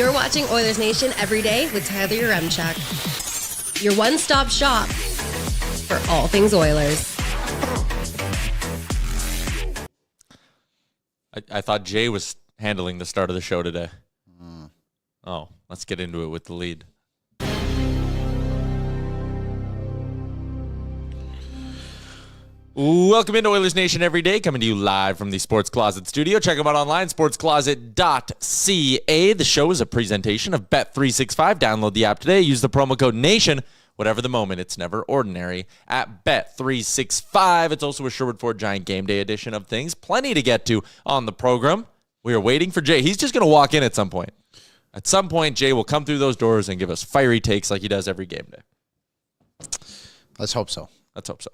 You're watching Oilers Nation every day with Tyler Yaremchuk. Your one-stop shop for all things Oilers. I thought Jay was handling the start of the show today. Oh, let's get into it with the lead. Welcome into Oilers Nation every day, coming to you live from the Sports Closet studio. Check them out online, sportscloset.ca. The show is a presentation of Bet365. Download the app today. Use the promo code NATION. Whatever the moment, it's never ordinary at Bet365. It's also a Sherwood Ford Giant Gameday edition of things. Plenty to get to on the program. We are waiting for Jay. He's just going to walk in at some point. At some point, Jay will come through those doors and give us fiery takes like he does every game day. Let's hope so. Let's hope so.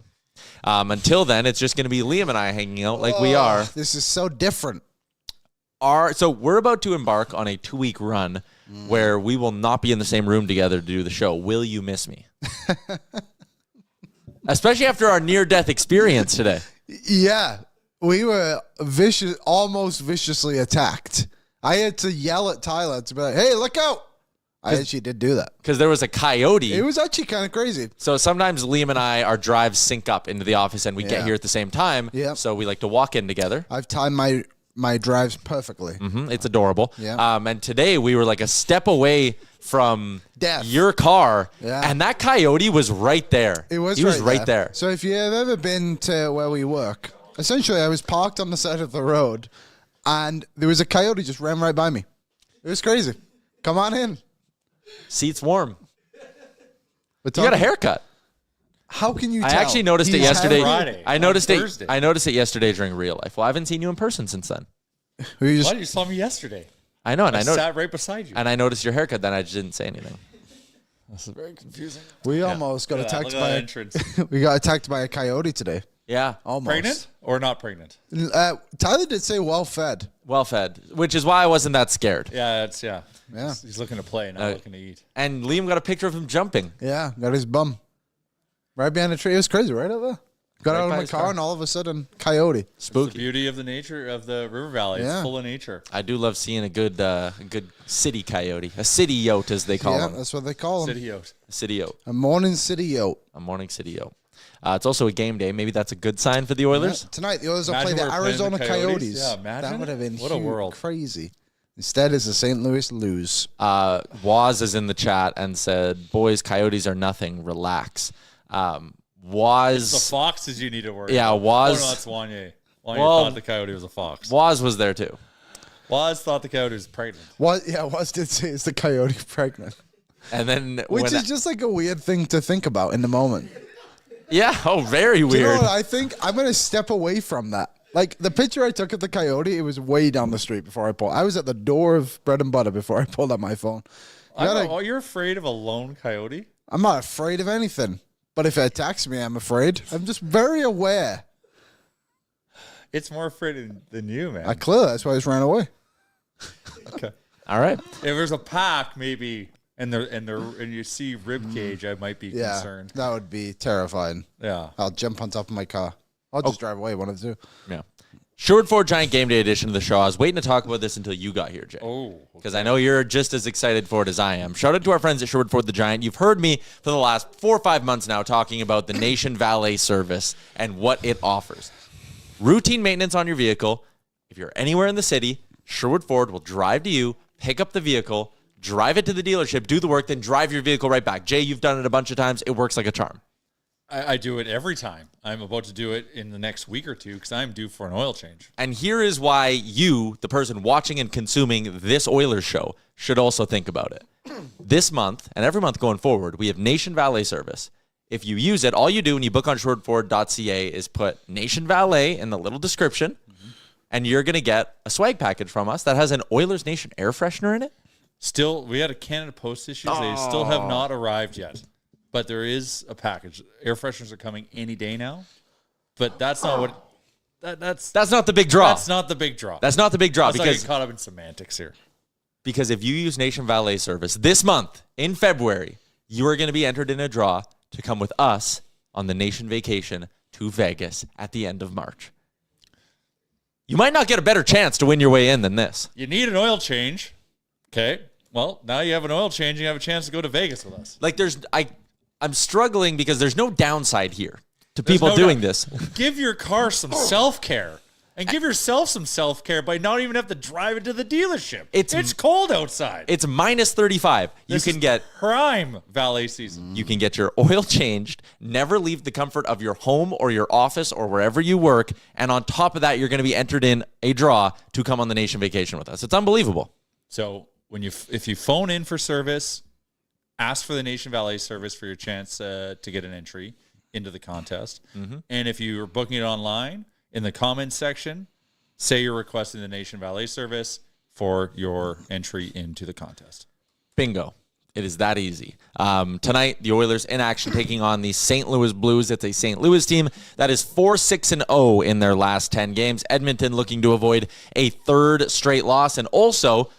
Until then, it's just going to be Liam and I hanging out like we are. This is so different. So we're about to embark on a 2-week run where we will not be in the same room together to do the show. Will you miss me? Especially after our near-death experience today. Yeah. We were almost viciously attacked. I had to yell at Tyler to be like, hey, look out. I actually did do that. Because there was a coyote. It was actually kind of crazy. So sometimes Liam and I, our drives sync up into the office and we get here at the same time. Yeah. So we like to walk in together. I've timed my drives perfectly. It's adorable. Yeah. And today we were like a step away from death. Your car. Yeah. And that coyote was right there. He was right there. So if you have ever been to where we work, essentially I was parked on the side of the road and there was a coyote just ran right by me. It was crazy. Come on in. Seat's warm. You got a haircut. How can you tell? I actually noticed it yesterday. Friday, I noticed it. Thursday. I noticed it yesterday during real life. Well, I haven't seen you in person since then. Why? You saw me yesterday. I know, and I sat right beside you. And I noticed your haircut. Then I just didn't say anything. This is very confusing. We almost got attacked by entrance. We got attacked by a coyote today. Yeah, almost. Pregnant or not pregnant? Tyler did say well fed. Well fed, which is why I wasn't that scared. Yeah, Yeah. He's looking to play, not looking to eat. And Liam got a picture of him jumping. Yeah, got his bum right behind a tree. It was crazy, right over there. Got Right out of by my his car car. and all of a sudden, coyote. Spooky. The beauty of the nature of the river valley. Yeah. It's full of nature. I do love seeing a good city coyote, a city yote as they call Yeah, them. that's what they call them. City Oaks. A city yote, A morning city yote. a morning city yote. It's also a game day. Maybe that's a good sign for the Oilers. Yeah, tonight, the Oilers will play Imagine the we're playing the Arizona Coyotes. Coyotes. Yeah, imagine. That would have been What a huge, world. crazy. Instead, it's the St. Louis lose. Waz is in the chat and said, "Boys, Coyotes are nothing. Relax." Waz, It's the foxes you need to worry Yeah, about. Waz- Oh, no, that's Wanye. Wanye Well- thought the coyote was a fox. Waz was there too. Waz thought the coyote was pregnant. Waz did say is the coyote pregnant. And then Which is just like a weird thing to think about in the moment. very Do weird. you know what I think? I'm going to step away from that. Like, the picture I took of the coyote, it was way down the street before I pulled. I was at the door of Bread and Butter before I pulled out my phone. You're afraid of a lone coyote? I'm not afraid of anything. But if it attacks me, I'm afraid. I'm just very aware. It's more afraid than you, man. That's why I just ran away. Okay. All right. If there's a pack, maybe, and you see rib cage, I might be Yeah, concerned. that would be terrifying. Yeah. I'll jump on top of my car. I'll just drive away, one of the two. Yeah. Sherwood Ford Giant Game Day edition of the show. I was waiting to talk about this until you got here, Jay. Oh. Because I know you're just as excited for it as I am. Shout out to our friends at Sherwood Ford the Giant. You've heard me for the last 4 or 5 months now talking about the Nation Valet service and what it offers. Routine maintenance on your vehicle. If you're anywhere in the city, Sherwood Ford will drive to you, pick up the vehicle, drive it to the dealership, do the work, then drive your vehicle right back. Jay, you've done it a bunch of times. It works like a charm. I do it every time. I'm about to do it in the next week or two because I'm due for an oil change. And here is why you, the person watching and consuming this Oilers show, should also think about it. This month, and every month going forward, we have Nation Valet service. If you use it, all you do when you book on sherwoodford.ca is put Nation Valet in the little description, and you're going to get a swag package from us that has an Oilers Nation air freshener in it. Still, we had a Canada Post issues. They still have not arrived yet. But there is a package. Air fresheners are coming any day now. But that's not what... That's not the big draw. That's not the big draw. That's not the big draw Let's not because get caught up in semantics here. Because if you use Nation Valet service this month in February, you are going to be entered in a draw to come with us on the Nation vacation to Vegas at the end of March. You might not get a better chance to win your way in than this. You need an oil change. Okay. Well, now you have an oil change. You have a chance to go to Vegas with us. Like I'm struggling because there's no downside here to people doing this. Give your car some self-care. And give yourself some self-care by not even have to drive it to the dealership. It's cold outside. It's minus 35. This you can get prime valet season. You can get your oil changed, never leave the comfort of your home or your office or wherever you work, and on top of that, you're going to be entered in a draw to come on the Nation vacation with us. It's unbelievable. So if you phone in for service, ask for the Nation Valet service for your chance to get an entry into the contest. Mm-hmm. And if you're booking it online, in the comments section, say you're requesting the Nation Valet service for your entry into the contest. Bingo. It is that easy. Tonight, the Oilers in action taking on the St. Louis Blues. It's a St. Louis team that is 4-6-0 in their last 10 games. Edmonton looking to avoid a third straight loss. And also,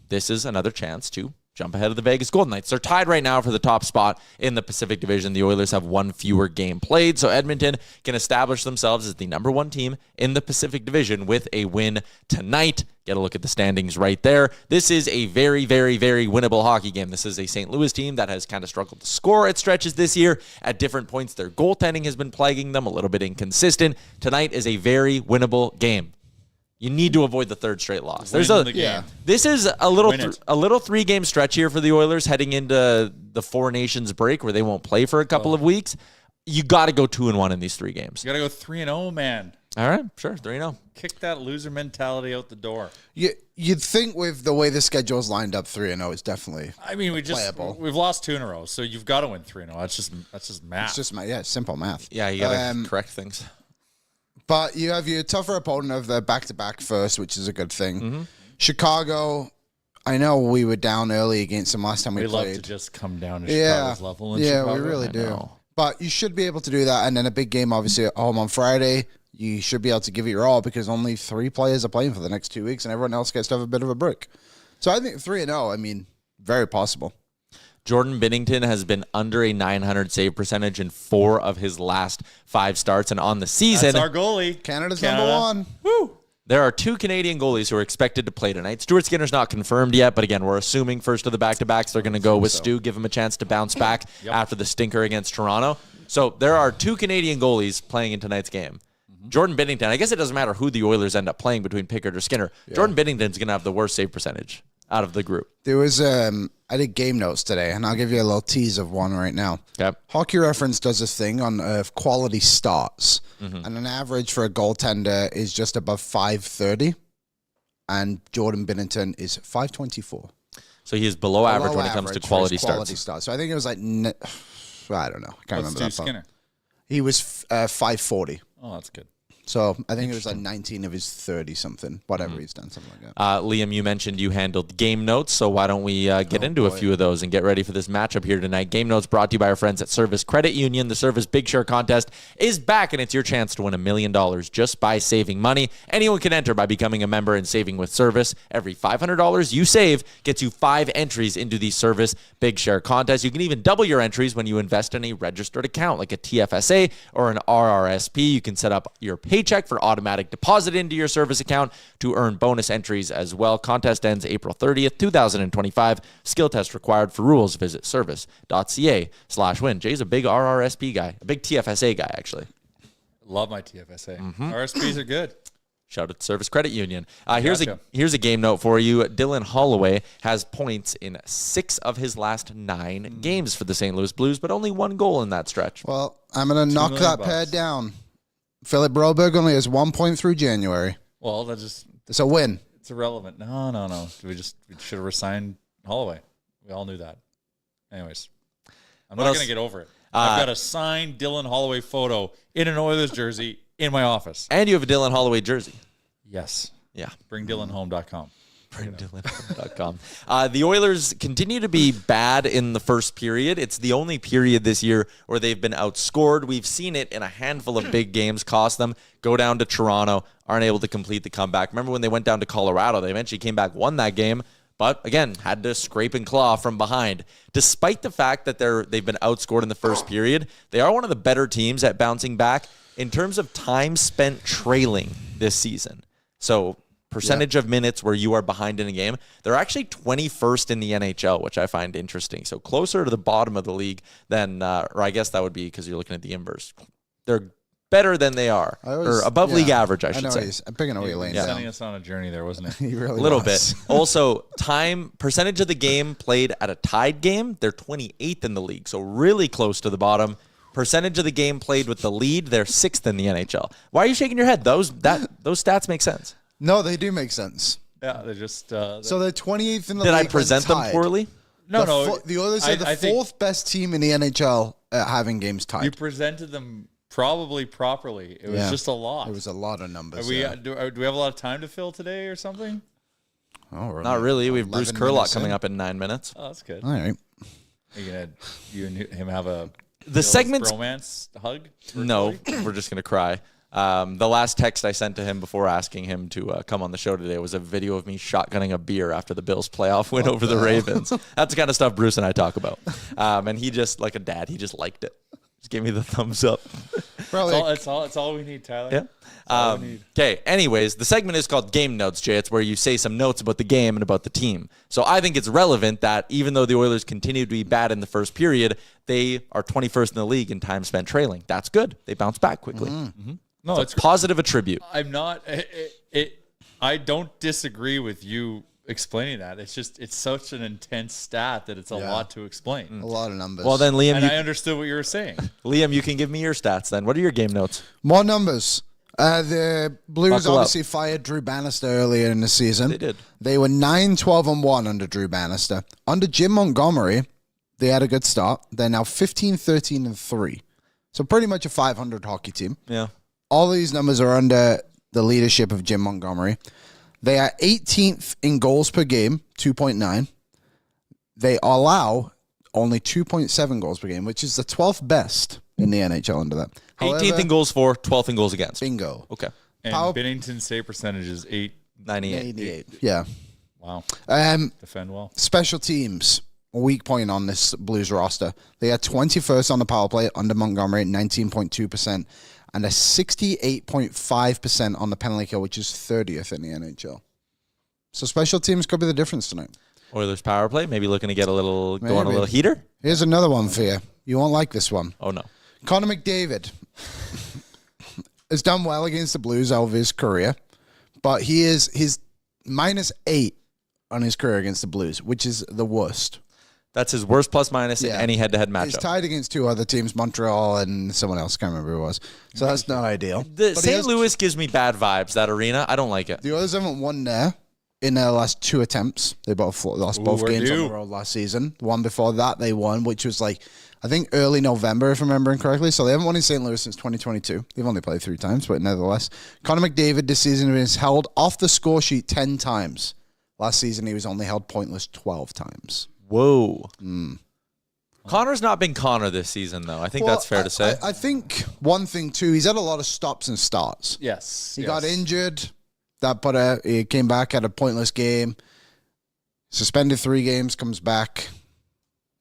this is another chance to jump ahead of the Vegas Golden Knights. They're tied right now for the top spot in the Pacific Division. The Oilers have one fewer game played, so Edmonton can establish themselves as the number one team in the Pacific Division with a win tonight. Get a look at the standings right there. This is a very, very, very winnable hockey game. This is a St. Louis team that has kind of struggled to score at stretches this year. At different points, their goaltending has been plaguing them, a little bit inconsistent. Tonight is a very winnable game. You need to avoid the third straight loss. This is a little 3-game stretch here for the Oilers heading into the Four Nations break where they won't play for a couple of weeks. You got to go 2-1 in these 3 games. You got to go 3-0, man. All right, sure, 3-0. Kick that loser mentality out the door. You'd think with the way the schedule's lined up, 3-0 is definitely. I mean, we've lost 2 in a row, so you've got to win 3-0. That's just math. It's just simple math. Yeah, you got to correct things. But you have your tougher opponent of the back-to-back first, which is a good thing. Mm-hmm. Chicago, I know we were down early against them last time we played. We love to just come down to Chicago's level in Chicago. Yeah, we really do. But you should be able to do that. And then a big game, obviously, at home on Friday. You should be able to give it your all because only 3 players are playing for the next 2 weeks, and everyone else gets to have a bit of a break. So I think 3-0, I mean, very possible. Jordan Binnington has been under a .900 save percentage in 4 of his last 5 starts. And on the season, that's our goalie. Canada's number 1. Woo! There are 2 Canadian goalies who are expected to play tonight. Stuart Skinner's not confirmed yet, but again, we're assuming first of the back-to-backs, they're going to go with Stu, give him a chance to bounce back after the stinker against Toronto. So there are 2 Canadian goalies playing in tonight's game. Jordan Binnington, I guess it doesn't matter who the Oilers end up playing between Pickard or Skinner. Yeah. Jordan Binnington's going to have the worst save percentage out of the group. There was, I did game notes today, and I'll give you a little tease of one right now. Yep. Hockey Reference does a thing on quality starts, and an average for a goaltender is just above 530, and Jordan Binnington is 524. So he is below average when it comes to quality starts. So I think it was like, I don't know. I can't remember that. Skinner? He was 540. Oh, that's good. So I think it was like 19 of his 30-something, whatever he's done, something like that. Liam, you mentioned you handled game notes, so why don't we get into a few of those and get ready for this matchup here tonight. Game notes brought to you by our friends at Service Credit Union. The Service Big Share Contest is back, and it's your chance to win $1 million just by saving money. Anyone can enter by becoming a member and saving with Service. Every $500 you save gets you 5 entries into the Service Big Share Contest. You can even double your entries when you invest in a registered account like a TFSA or an RRSP. You can set up your paycheck for automatic deposit into your Service account to earn bonus entries as well. Contest ends April 30th, 2025. Skill test required. For rules, visit service.ca/win. Jay's a big RRSP guy, a big TFSA guy, actually. Love my TFSA. RSPs are good. Shout out to Service Credit Union. Here's a game note for you. Dylan Holloway has points in 6 of his last 9 games for the St. Louis Blues, but only 1 goal in that stretch. Well, I'm going to knock that pair down. Philip Broberg only has 1 point through January. Well, it's a win. It's irrelevant. No. We should have resigned Holloway. We all knew that. Anyways, I'm not going to get over it. I've got a signed Dylan Holloway photo in an Oilers jersey in my office. And you have a Dylan Holloway jersey. Yes. Yeah. BringDylanHome.com. BringDylanHome.com. The Oilers continue to be bad in the first period. It's the only period this year where they've been outscored. We've seen it in a handful of big games cost them. Go down to Toronto, aren't able to complete the comeback. Remember when they went down to Colorado? They eventually came back, won that game, but again, had to scrape and claw from behind. Despite the fact that they've been outscored in the first period, they are one of the better teams at bouncing back in terms of time spent trailing this season. So percentage of minutes where you are behind in a game, they're actually 21st in the NHL, which I find interesting. So closer to the bottom of the league than, or I guess that would be because you're looking at the inverse. They're better than they are, or above league average, I should say. I'm picking away lane. Sending us on a journey there, wasn't it? He really A little was. bit. Also, percentage of the game played at a tied game, they're 28th in the league, so really close to the bottom. Percentage of the game played with the lead, they're 6th in the NHL. Why are you shaking your head? Those stats make sense. No, they do make sense. Yeah, they're just. So they're 28th in the Did league. I present them tied. poorly? No, The Oilers are the fourth best team in the NHL at having games tied. You presented them probably properly. It was just a lot. It was a lot of numbers. Do we have a lot of time to fill today or something? Oh, really? Not really. We have Bruce 11 Curlock minutes coming in. up in 9 minutes. Oh, that's good. All right. Are you and him have a The segment's romance hug? No, we're just going to cry. The last text I sent to him before asking him to come on the show today was a video of me shotgunning a beer after the Bills playoff win over the Ravens. That's the kind of stuff Bruce and I talk about. And he just, like a dad, he just liked it. Just gave me the thumbs up. It's all we need, Tyler. Yeah. Okay. Anyways, the segment is called Game Notes, Jay. It's where you say some notes about the game and about the team. So I think it's relevant that even though the Oilers continue to be bad in the first period, they are 21st in the league in time spent trailing. That's good. They bounce back quickly. Mm-hmm. No, it's a positive attribute. I'm not. I don't disagree with you explaining that. It's just it's such an intense stat that it's a lot to explain. A lot of numbers. Well, then, Liam, I understood what you were saying. Liam, you can give me your stats then. What are your game notes? More numbers. The Blues Buckle obviously fired Drew Bannister earlier in the season. They did. They were 9-12-1 under Drew Bannister. Under Jim Montgomery, they had a good start. They're now 15-13-3. So pretty much a 500 hockey team. Yeah. All these numbers are under the leadership of Jim Montgomery. They are 18th in goals per game, 2.9. They allow only 2.7 goals per game, which is the 12th best in the NHL under that. 18th in goals for, 12th in goals against. Bingo. Okay. And Binnington's save percentage is 98. 88. Yeah. Wow. Defend well. Special teams, a weak point on this Blues roster. They are 21st on the power play under Montgomery at 19.2%. And a 68.5% on the penalty kill, which is 30th in the NHL. So special teams could be the difference tonight. Oilers power play, maybe looking to get go on a little heater. Here's another one for you. You won't like this one. Oh, no. Connor McDavid has done well against the Blues over his career, but he's -8 on his career against the Blues, which is the worst. That's his worst plus minus in any head-to-head matchup. He's tied against two other teams, Montreal and someone else. Can't remember who it was. So that's not ideal. St. Louis gives me bad vibes, that arena. I don't like it. The Oilers haven't won there in their last two attempts. They both lost both games on the road last season. The one before that they won, which was I think early November, if I'm remembering correctly. So they haven't won in St. Louis since 2022. They've only played 3 times, but nevertheless. Conor McDavid this season has held off the score sheet 10 times. Last season he was only held pointless 12 times. Whoa. Connor's not been Connor this season, though. I think that's fair to say. I think one thing, too, he's had a lot of stops and starts. Yes. He got injured. He came back, had a pointless game. Suspended 3 games, comes back.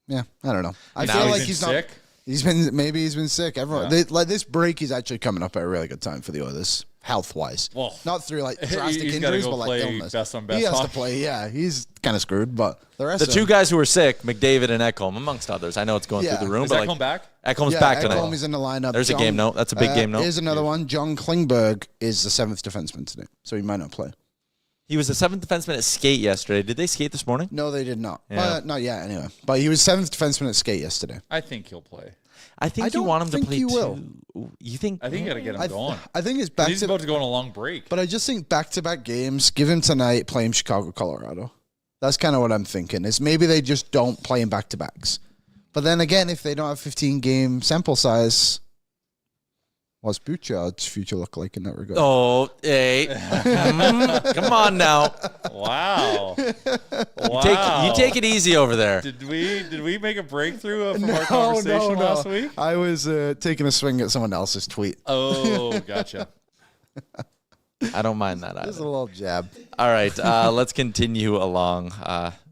Yeah, I don't know. I feel like he's sick. He's been sick. Everyone this break is actually coming up at a really good time for the Oilers, health-wise. Well, not through drastic he's injuries, go but play illness. best on best he has hockey. to play. Yeah, he's kind of screwed. But the rest, The two guys who were sick, McDavid and Ekholm, amongst others. I know it's going through the room, Is but Ekholm back? Ekholm's back tonight. Ekholm is in the lineup. There's a game note. That's a big game note. Here's another one. John Klingberg is the 7th defenseman today, so he might not play. He was the 7th defenseman at skate yesterday. Did they skate this morning? No, they did not. Yeah. Not yet, anyway. But he was 7th defenseman at skate yesterday. I think he'll play. I think you want him to play will. You think? I think you got to get him going. I think it's back He's about to go on a long break. But I just think back-to-back games, give him tonight, play him Chicago, Colorado. That's kind of what I'm thinking, is maybe they just don't play him back-to-backs. But then again, if they don't have 15-game sample size, what's Bouchard's future look like in that regard? Oh, hey. Come on now. Wow. You take it easy over there. Did we make a breakthrough from our conversation last week? I was taking a swing at someone else's tweet. Oh, gotcha. I don't mind that Just a either. little jab. All right, let's continue along.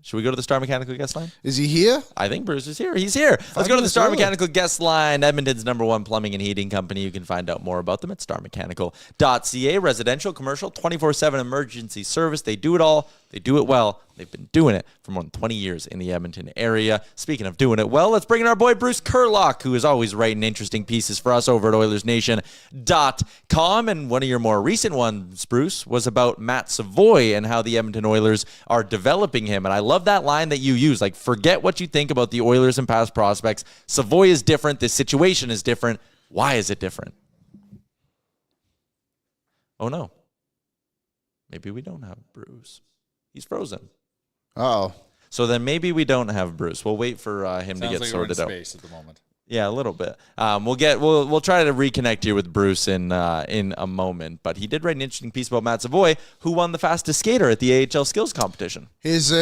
Should we go to the Star Mechanical guest line? Is he here? I think Bruce is here. He's here. Let's go to the Star Mechanical guest line, Edmonton's #1 plumbing and heating company. You can find out more about them at starmechanical.ca. Residential, commercial, 24/7 emergency service. They do it all. They do it well. They've been doing it for more than 20 years in the Edmonton area. Speaking of doing it well, let's bring in our boy Bruce Curlock, who is always writing interesting pieces for us over at Oilersnation.com. And one of your more recent ones, Bruce, was about Matt Savoie and how the Edmonton Oilers are developing him. And I love that line that you use, like, forget what you think about the Oilers and past prospects. Savoie is different. This situation is different. Why is it different? Oh, no. Maybe we don't have Bruce. He's frozen. Uh-oh. So then maybe we don't have Bruce. We'll wait for him to get like sorted out. Space at the moment. Yeah, a little bit. We'll try to reconnect here with Bruce in a moment. But he did write an interesting piece about Matt Savoie, who won the fastest skater at the AHL skills competition. His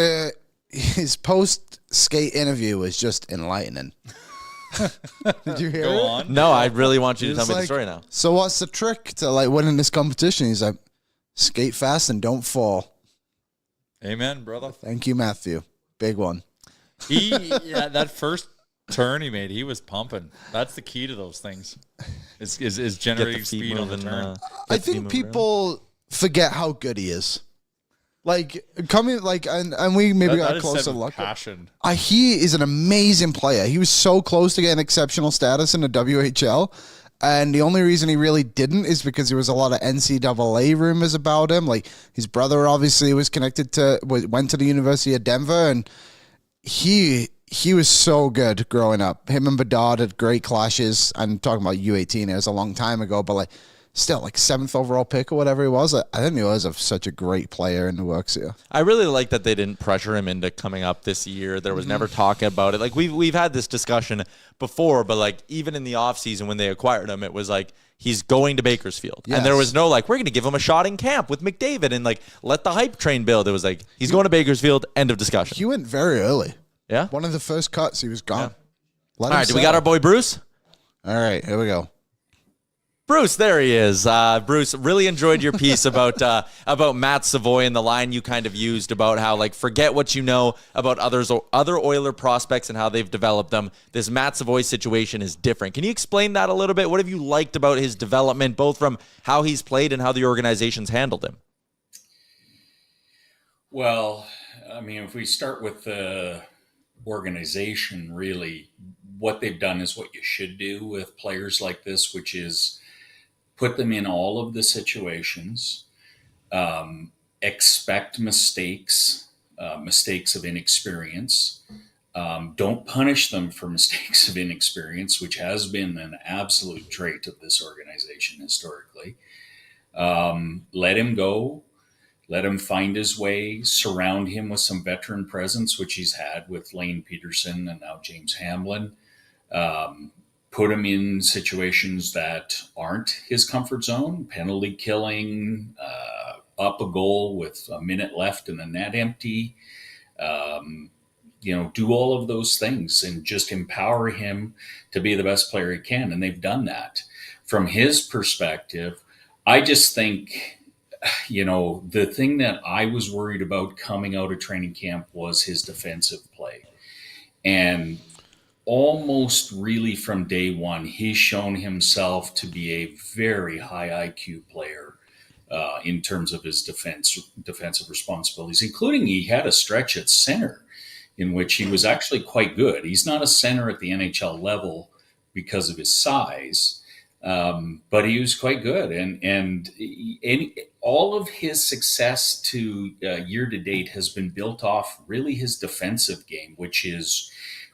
post skate interview was just enlightening. Did you hear Go it? on. No, I really want you to tell It's me the like, story now. So what's the trick to like winning this competition? He's like, skate fast and don't fall. Amen, brother. Thank you, Matthew. Big one. That first turn he made, he was pumping. That's the key to those things. Is generating speed on the turn. I think people forget how good he is. Like coming, like, and we maybe got a closer look. Passion. He is an amazing player. He was so close to getting exceptional status in the WHL. And the only reason he really didn't is because there was a lot of NCAA rumors about him. Like his brother obviously was went to the University of Denver, and he was so good growing up. Him and Bedard had great clashes. I'm talking about U18. It was a long time ago, but like still like 7th overall pick or whatever he was. I didn't realize of such a great player in the works here. I really like that they didn't pressure him into coming up this year. There was never talk about it. Like we've had this discussion before, but like even in the offseason when they acquired him, it was like he's going to Bakersfield. Yes. And there was no like, we're going to give him a shot in camp with McDavid and like let the hype train build. It was like he's going to Bakersfield, end of discussion. He went very early. Yeah? One of the first cuts, he was gone. All right, do we got our boy Bruce? All right, here we go. Bruce, there he is. Bruce, really enjoyed your piece about Matt Savoie and the line you kind of used about how, like, forget what you know about other Oiler prospects and how they've developed them. This Matt Savoie situation is different. Can you explain that a little bit? What have you liked about his development, both from how he's played and how the organization's handled him? Well, I mean, if we start with the organization, really, what they've done is what you should do with players like this, which is put them in all of the situations, expect mistakes of inexperience. Don't punish them for mistakes of inexperience, which has been an absolute trait of this organization historically. Let him go. Let him find his way. Surround him with some veteran presence, which he's had with Lane Peterson and now James Hamblin. Put him in situations that aren't his comfort zone, penalty killing, up a goal with a minute left and the net empty. Do all of those things and just empower him to be the best player he can. And they've done that. From his perspective, I just think, the thing that I was worried about coming out of training camp was his defensive play. And almost really from day one, he's shown himself to be a very high IQ player in terms of his defensive responsibilities, including he had a stretch at center in which he was actually quite good. He's not a center at the NHL level because of his size, but he was quite good. And all of his success to year to date has been built off really his defensive game, which is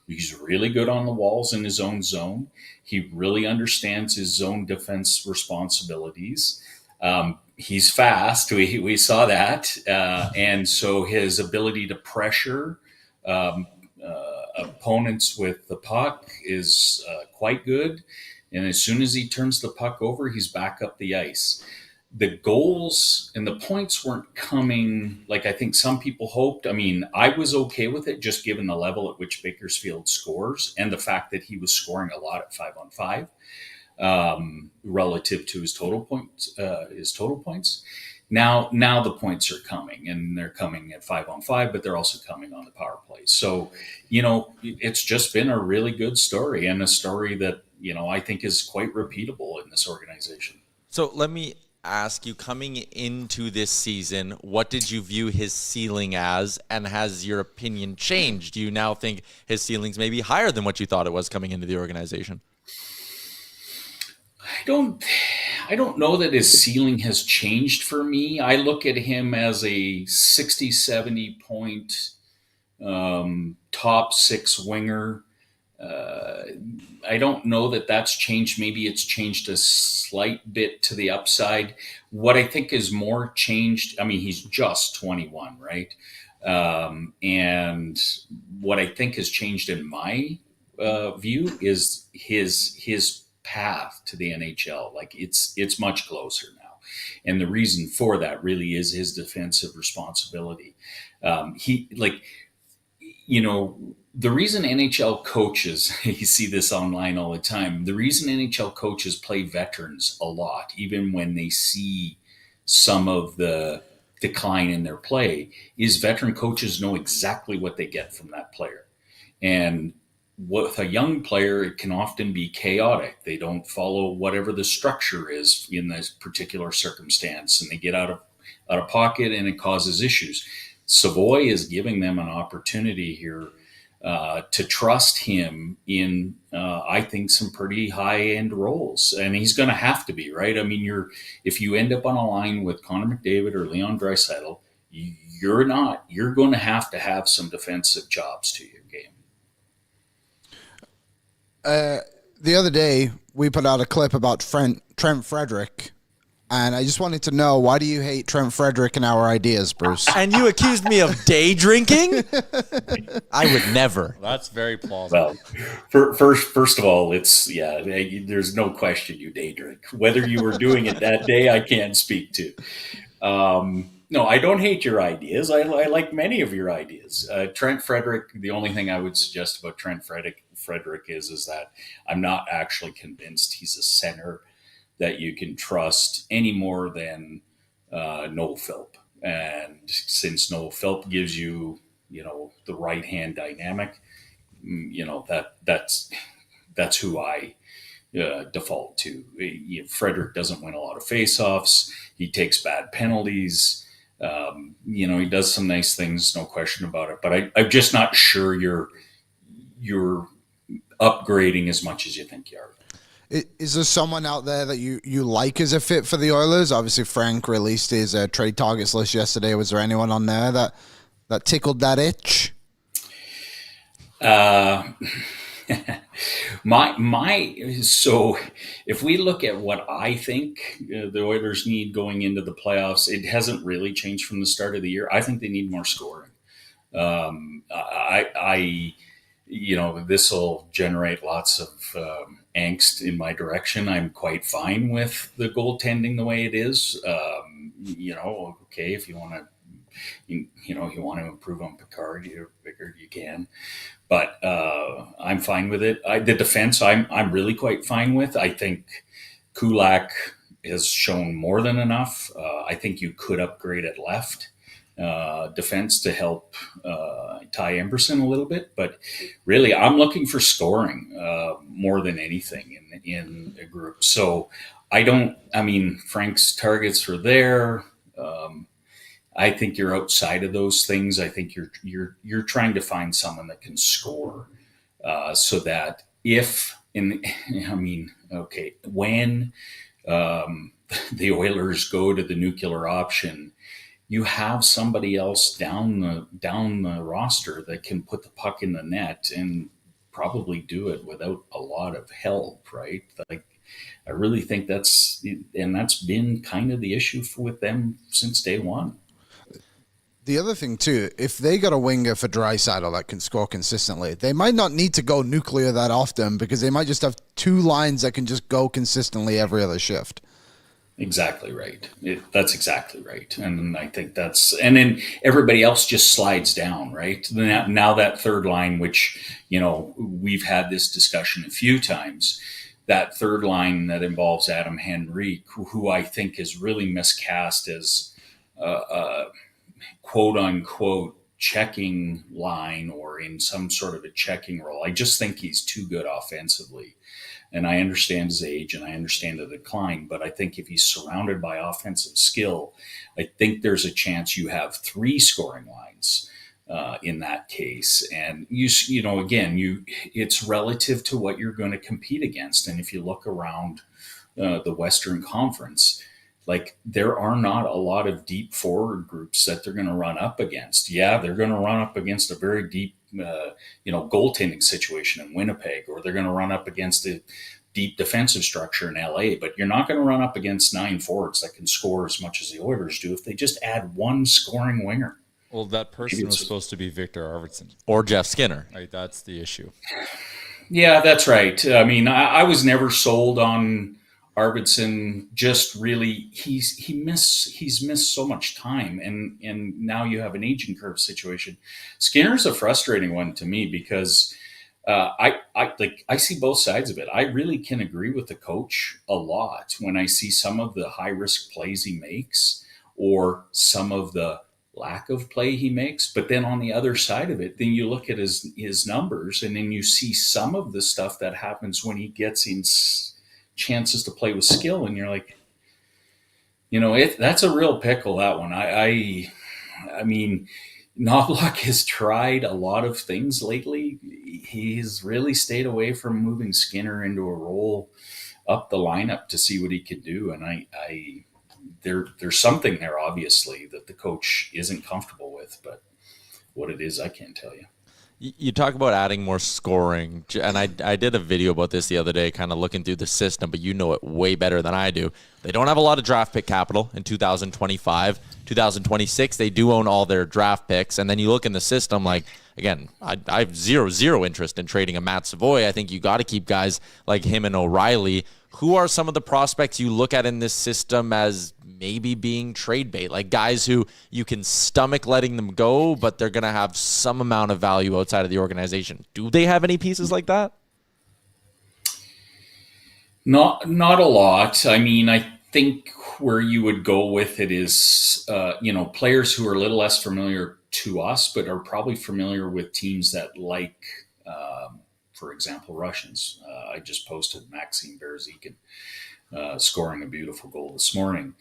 he's really good on the walls in his own zone. He really understands his zone defense responsibilities. He's fast. We saw that. And so his ability to pressure opponents with the puck is quite good. And as soon as he turns the puck over, he's back up the ice. The goals and the points weren't coming like I think some people hoped. I mean, I was okay with it just given the level at which Bakersfield scores and the fact that he was scoring a lot at 5-on-5 relative to his total points. Now the points are coming, and they're coming at 5-on-5, but they're also coming on the power play. So, it's just been a really good story, and a story that, I think is quite repeatable in this organization. So let me ask you, coming into this season, what did you view his ceiling as, and has your opinion changed? Do you now think his ceiling's maybe higher than what you thought it was coming into the organization? I don't know that his ceiling has changed for me. I look at him as a 60, 70 point top six winger. I don't know that that's changed. Maybe it's changed a slight bit to the upside. What I think is more changed, he's just 21, right? And what I think has changed in my view is his path to the NHL. Like it's much closer now. And the reason for that really is his defensive responsibility. The reason NHL coaches, you see this online all the time, the reason NHL coaches play veterans a lot, even when they see some of the decline in their play, is veteran coaches know exactly what they get from that player. And with a young player, it can often be chaotic. They don't follow whatever the structure is in this particular circumstance, and they get out of pocket, and it causes issues. Savoie is giving them an opportunity here to trust him in, I think, some pretty high-end roles. And he's going to have to be, right? If you end up on a line with Connor McDavid or Leon Draisaitl, you're going to have some defensive jobs to your game. The other day, we put out a clip about Trent Frederick, and I just wanted to know, why do you hate Trent Frederick and our ideas, Bruce? And you accused me of day drinking? I would never. That's very plausible. Well, first of all, there's no question you day drink. Whether you were doing it that day, I can't speak to. No, I don't hate your ideas. I like many of your ideas. Trent Frederick, the only thing I would suggest about Trent Frederick is that I'm not actually convinced he's a center that you can trust any more than Noel Philp. And since Noel Philp gives you, the right hand dynamic, that's who I default to. Frederick doesn't win a lot of faceoffs. He takes bad penalties. He does some nice things, no question about it. But I'm just not sure you're upgrading as much as you think you are. Is there someone out there that you like as a fit for the Oilers? Obviously, Frank released his trade targets list yesterday. Was there anyone on there that tickled that itch? So if we look at what I think the Oilers need going into the playoffs, it hasn't really changed from the start of the year. I think they need more scoring. This will generate lots of angst in my direction. I'm quite fine with the goaltending the way it is. Okay, if you want to improve on Picard, you can. But I'm fine with it. The defense, I'm really quite fine with. I think Kulak has shown more than enough. I think you could upgrade at left defense to help Ty Emberson a little bit. But really, I'm looking for scoring more than anything in a group. So Frank's targets are there. I think you're outside of those things. I think you're trying to find someone that can score, so that when the Oilers go to the nuclear option, you have somebody else down the roster that can put the puck in the net and probably do it without a lot of help, right? Like, I really think that's been kind of the issue with them since day one. The other thing, too, if they got a winger for Draisaitl that can score consistently, they might not need to go nuclear that often, because they might just have two lines that can just go consistently every other shift. Exactly right. That's exactly right. And I think and then everybody else just slides down, right? Now that third line, which, we've had this discussion a few times, that third line that involves Adam Henrique, who I think is really miscast as quote unquote checking line or in some sort of a checking role. I just think he's too good offensively. And I understand his age and I understand the decline, but I think if he's surrounded by offensive skill, I think there's a chance you have 3 scoring lines in that case. And you know, again, it's relative to what you're going to compete against. And if you look around the Western Conference, like there are not a lot of deep forward groups that they're going to run up against. Yeah, they're going to run up against a very deep, goaltending situation in Winnipeg, or they're going to run up against a deep defensive structure in LA. But you're not going to run up against 9 forwards that can score as much as the Oilers do if they just add 1 scoring winger. Well, that person was supposed to be Victor Arvidsson. Or Jeff Skinner. Right, that's the issue. Yeah, that's right. I mean, I was never sold on Arvidsson. Just really, he's missed so much time, and now you have an aging curve situation. Skinner's a frustrating one to me because I see both sides of it. I really can agree with the coach a lot when I see some of the high risk plays he makes or some of the lack of play he makes. But then on the other side of it, then you look at his numbers, and then you see some of the stuff that happens when he gets in chances to play with skill, and you're like, that's a real pickle, that one. I mean, Knobloch has tried a lot of things lately. He's really stayed away from moving Skinner into a role up the lineup to see what he could do, and there's something there obviously that the coach isn't comfortable with, but what it is, I can't tell you. You talk about adding more scoring, and I did a video about this the other day, kind of looking through the system, but you know it way better than I do. They don't have a lot of draft pick capital in 2025. 2026, they do own all their draft picks, and then you look in the system, like, again, I have zero interest in trading a Matt Savoie. I think you got to keep guys like him and O'Reilly. Who are some of the prospects you look at in this system as maybe being trade bait, like guys who you can stomach letting them go, but they're going to have some amount of value outside of the organization? Do they have any pieces like that? Not a lot. I mean, I think where you would go with it is, players who are a little less familiar to us, but are probably familiar with teams that like, for example, Russians. I just posted Maxim Berezikhin scoring a beautiful goal this morning.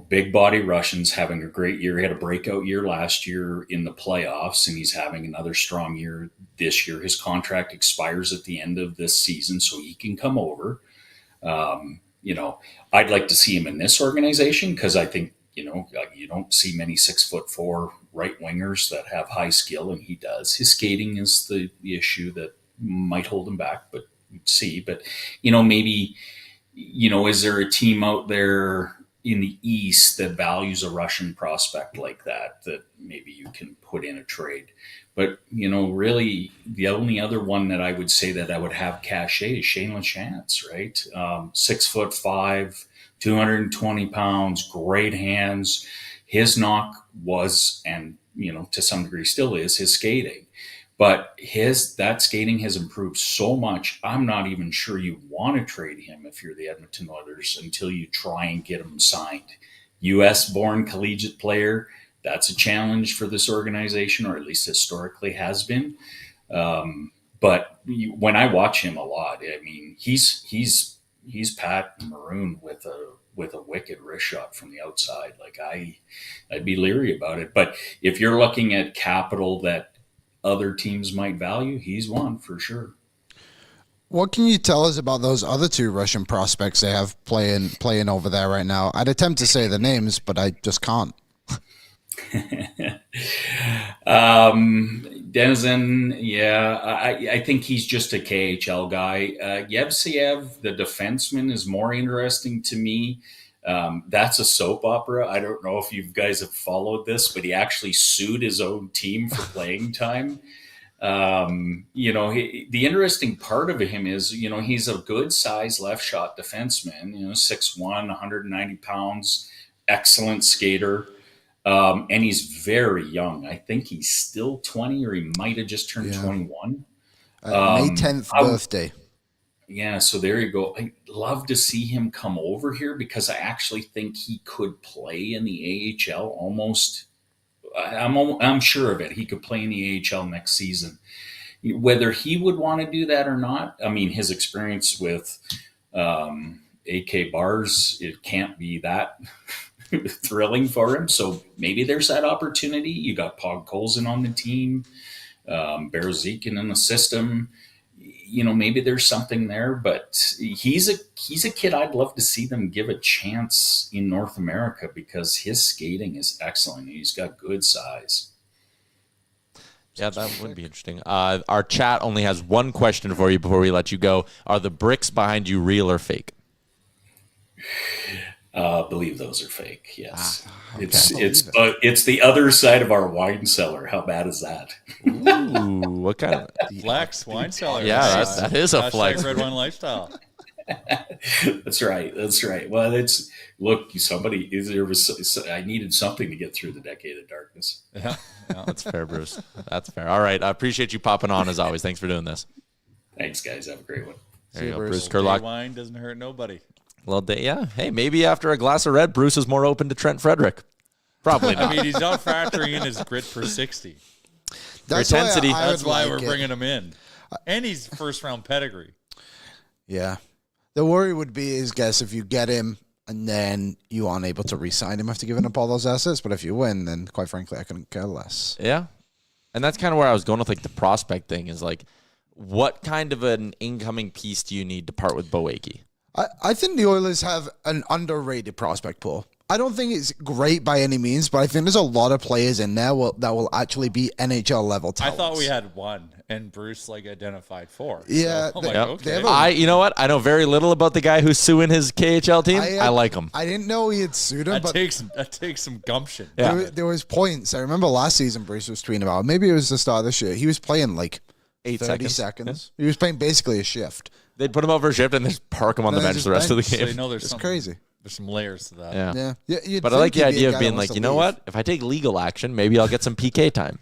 Big body Russians having a great year. He had a breakout year last year in the playoffs, and he's having another strong year this year. His contract expires at the end of this season, so he can come over. I'd like to see him in this organization because I think, you don't see many 6'4" right wingers that have high skill, and he does. His skating is the issue that might hold him back, but we'd see. But, maybe, is there a team out there in the East that values a Russian prospect like that maybe you can put in a trade? But, really the only other one that I would say that I would have cachet is Shane Lachance, right? 6'5", 220 pounds, great hands. His knock was, and, to some degree still is, his skating. But that skating has improved so much, I'm not even sure you want to trade him if you're the Edmonton Oilers until you try and get him signed. U.S.-born collegiate player, that's a challenge for this organization, or at least historically has been. But when I watch him a lot, I mean, he's Pat Maroon with a wicked wrist shot from the outside. Like I'd be leery about it. But if you're looking at capital that other teams might value, he's one for sure. What can you tell us about those other 2 Russian prospects they have playing over there right now? I'd attempt to say the names, but I just can't. Denizen, yeah, I think he's just a KHL guy. Yevseyev, the defenseman, is more interesting to me. That's a soap opera. I don't know if you guys have followed this, but he actually sued his own team for playing time. The interesting part of him is, he's a good size left shot defenseman, 6'1", 190 pounds, excellent skater. And he's very young. I think he's still 20, or he might have just turned 21. May 10th birthday. Yeah, so there you go. I'd love to see him come over here because I actually think he could play in the AHL almost. I'm sure of it. He could play in the AHL next season. Whether he would want to do that or not, I mean, his experience with AK Bars, it can't be that thrilling for him. So maybe there's that opportunity. You got Pog Colson on the team, Berezikhin in the system. Maybe there's something there, but he's a kid I'd love to see them give a chance in North America because his skating is excellent. He's got good size. Yeah, that would be interesting. Our chat only has one question for you before we let you go. Are the bricks behind you real or fake? Believe those are fake. Yes, okay. It's the other side of our wine cellar. How bad is that? Ooh, what kind of Flex wine cellar? Yeah, that is a flex. Red wine lifestyle. That's right. Well, I needed something to get through the decade of darkness. Yeah. That's fair, Bruce. That's fair. All right, I appreciate you popping on as always. Thanks for doing this. Thanks, guys. Have a great one. There you go, Bruce. Bruce Curlock. Wine doesn't hurt nobody. Well, yeah. Hey, maybe after a glass of red, Bruce is more open to Trent Frederick. Probably not. I mean, he's not factoring in his grit per 60. That's intensity. That's why we're bringing him in. And he's first-round pedigree. Yeah. The worry would be, guess, if you get him and then you aren't able to re-sign him after giving up all those assets. But if you win, then quite frankly, I couldn't care less. Yeah. And that's kind of where I was going with the prospect thing is what kind of an incoming piece do you need to part with Bo Akey? I think the Oilers have an underrated prospect pool. I don't think it's great by any means, but I think there's a lot of players in there that will actually be NHL level talents. I thought we had one, and Bruce identified four. Yeah, so, okay. You know what? I know very little about the guy who's suing his KHL team. I like him. I didn't know he had sued him, that takes some gumption. Yeah. There was points. I remember last season Bruce was tweeting about. Maybe it was the start of this year. He was playing 8 30 seconds. He was playing basically a shift. They'd put him out for a shift and just park him on the bench the rest of the game. So It's crazy. There's some layers to that. Yeah. But I like the idea of being you know what? If I take legal action, maybe I'll get some PK time.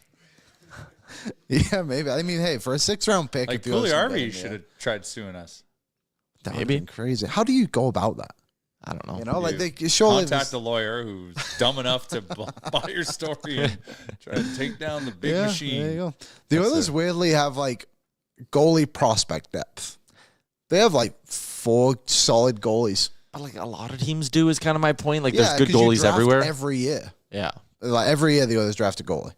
Yeah, maybe. I mean, hey, for a 6th-round pick, Pugliarvi should have tried suing us. That would be crazy. How do you go about that? I don't know. You know, surely contact a lawyer who's dumb enough to buy your story and try to take down the big machine. There you go. The Oilers weirdly have goalie prospect depth. They have 4 solid goalies. But a lot of teams do is kind of my point. There's good 'cause you goalies draft everywhere. Every year. Yeah. Every year the Oilers draft a goalie.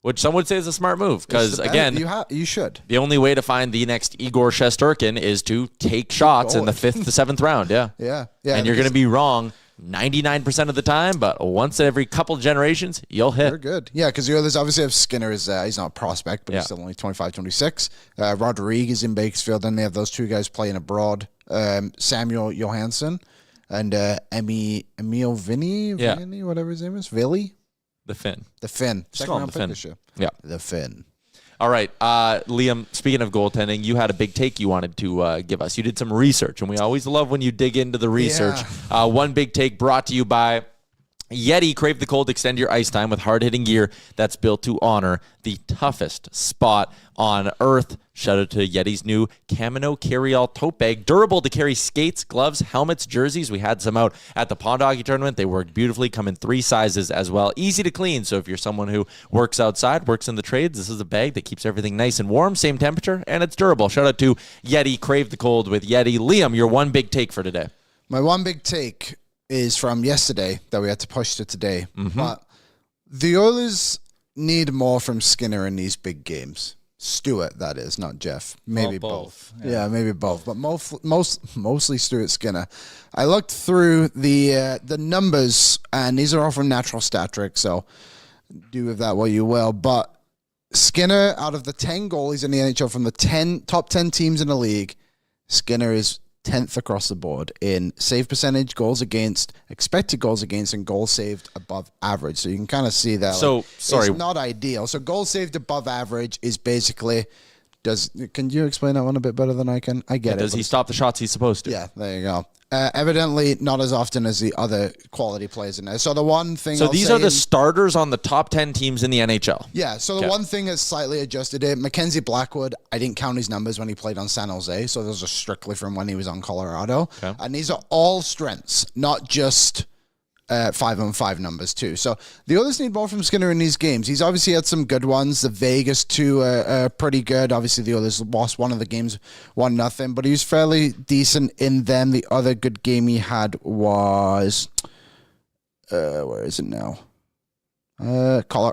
Which some would say is a smart move because, again, you should. The only way to find the next Igor Shesterkin is to take shots in the 5th to 7th round. Yeah. Yeah. And you're going to be wrong 99% of the time, but once every couple generations, you'll hit. They're good. Yeah, because the Oilers obviously have Skinner he's not a prospect, but he's still only 25, 26. Rodriguez in Bakersfield, then they have those 2 guys playing abroad. Samuel Johansson and Emil Vinny, whatever his name is. Villy? The Finn. Second round pick this year. Yeah. The Finn. All right. Liam, speaking of goaltending, you had a big take you wanted to give us. You did some research, and we always love when you dig into the research. Yeah. One big take brought to you by Yeti. Crave the cold, extend your ice time with hard-hitting gear that's built to honor the toughest spot on earth. Shout out to Yeti's new Camino Carry-All tote bag. Durable to carry skates, gloves, helmets, jerseys. We had some out at the Pond Hockey Tournament. They work beautifully, come in 3 sizes as well. Easy to clean, so if you're someone who works outside, works in the trades, this is a bag that keeps everything nice and warm, same temperature, and it's durable. Shout out to Yeti. Crave the cold with Yeti. Liam, your one big take for today. My one big take is from yesterday that we had to push to today. But the Oilers need more from Skinner in these big games. Stuart, that is, not Jeff. Maybe both. Yeah, maybe both. But mostly Stuart Skinner. I looked through the numbers, and these are all from Natural Stat Trick, so do with that what you will. But Skinner, out of the 10 goalies in the NHL from the top 10 teams in the league, Skinner is 10th across the board in save percentage, goals against, expected goals against, and goals saved above average. So you can kind of see that. So, sorry. It's not ideal. So goals saved above average is basically Can you explain that one a bit better than I can? I get it. Does he stop the shots he's supposed to? Yeah, there you go. Evidently, not as often as the other quality players in there. So the one thing. So these are the starters on the top 10 teams in the NHL. Yeah. So the one thing that's slightly adjusted it. Mackenzie Blackwood. I didn't count his numbers when he played on San Jose. So those are strictly from when he was on Colorado. Okay. And these are all strengths, not just 5-on-5 numbers too. So the Oilers need more from Skinner in these games. He's obviously had some good ones. The Vegas 2 are pretty good. Obviously the Oilers lost one of the games 1-0, but he was fairly decent in them. The other good game he had was where is it now?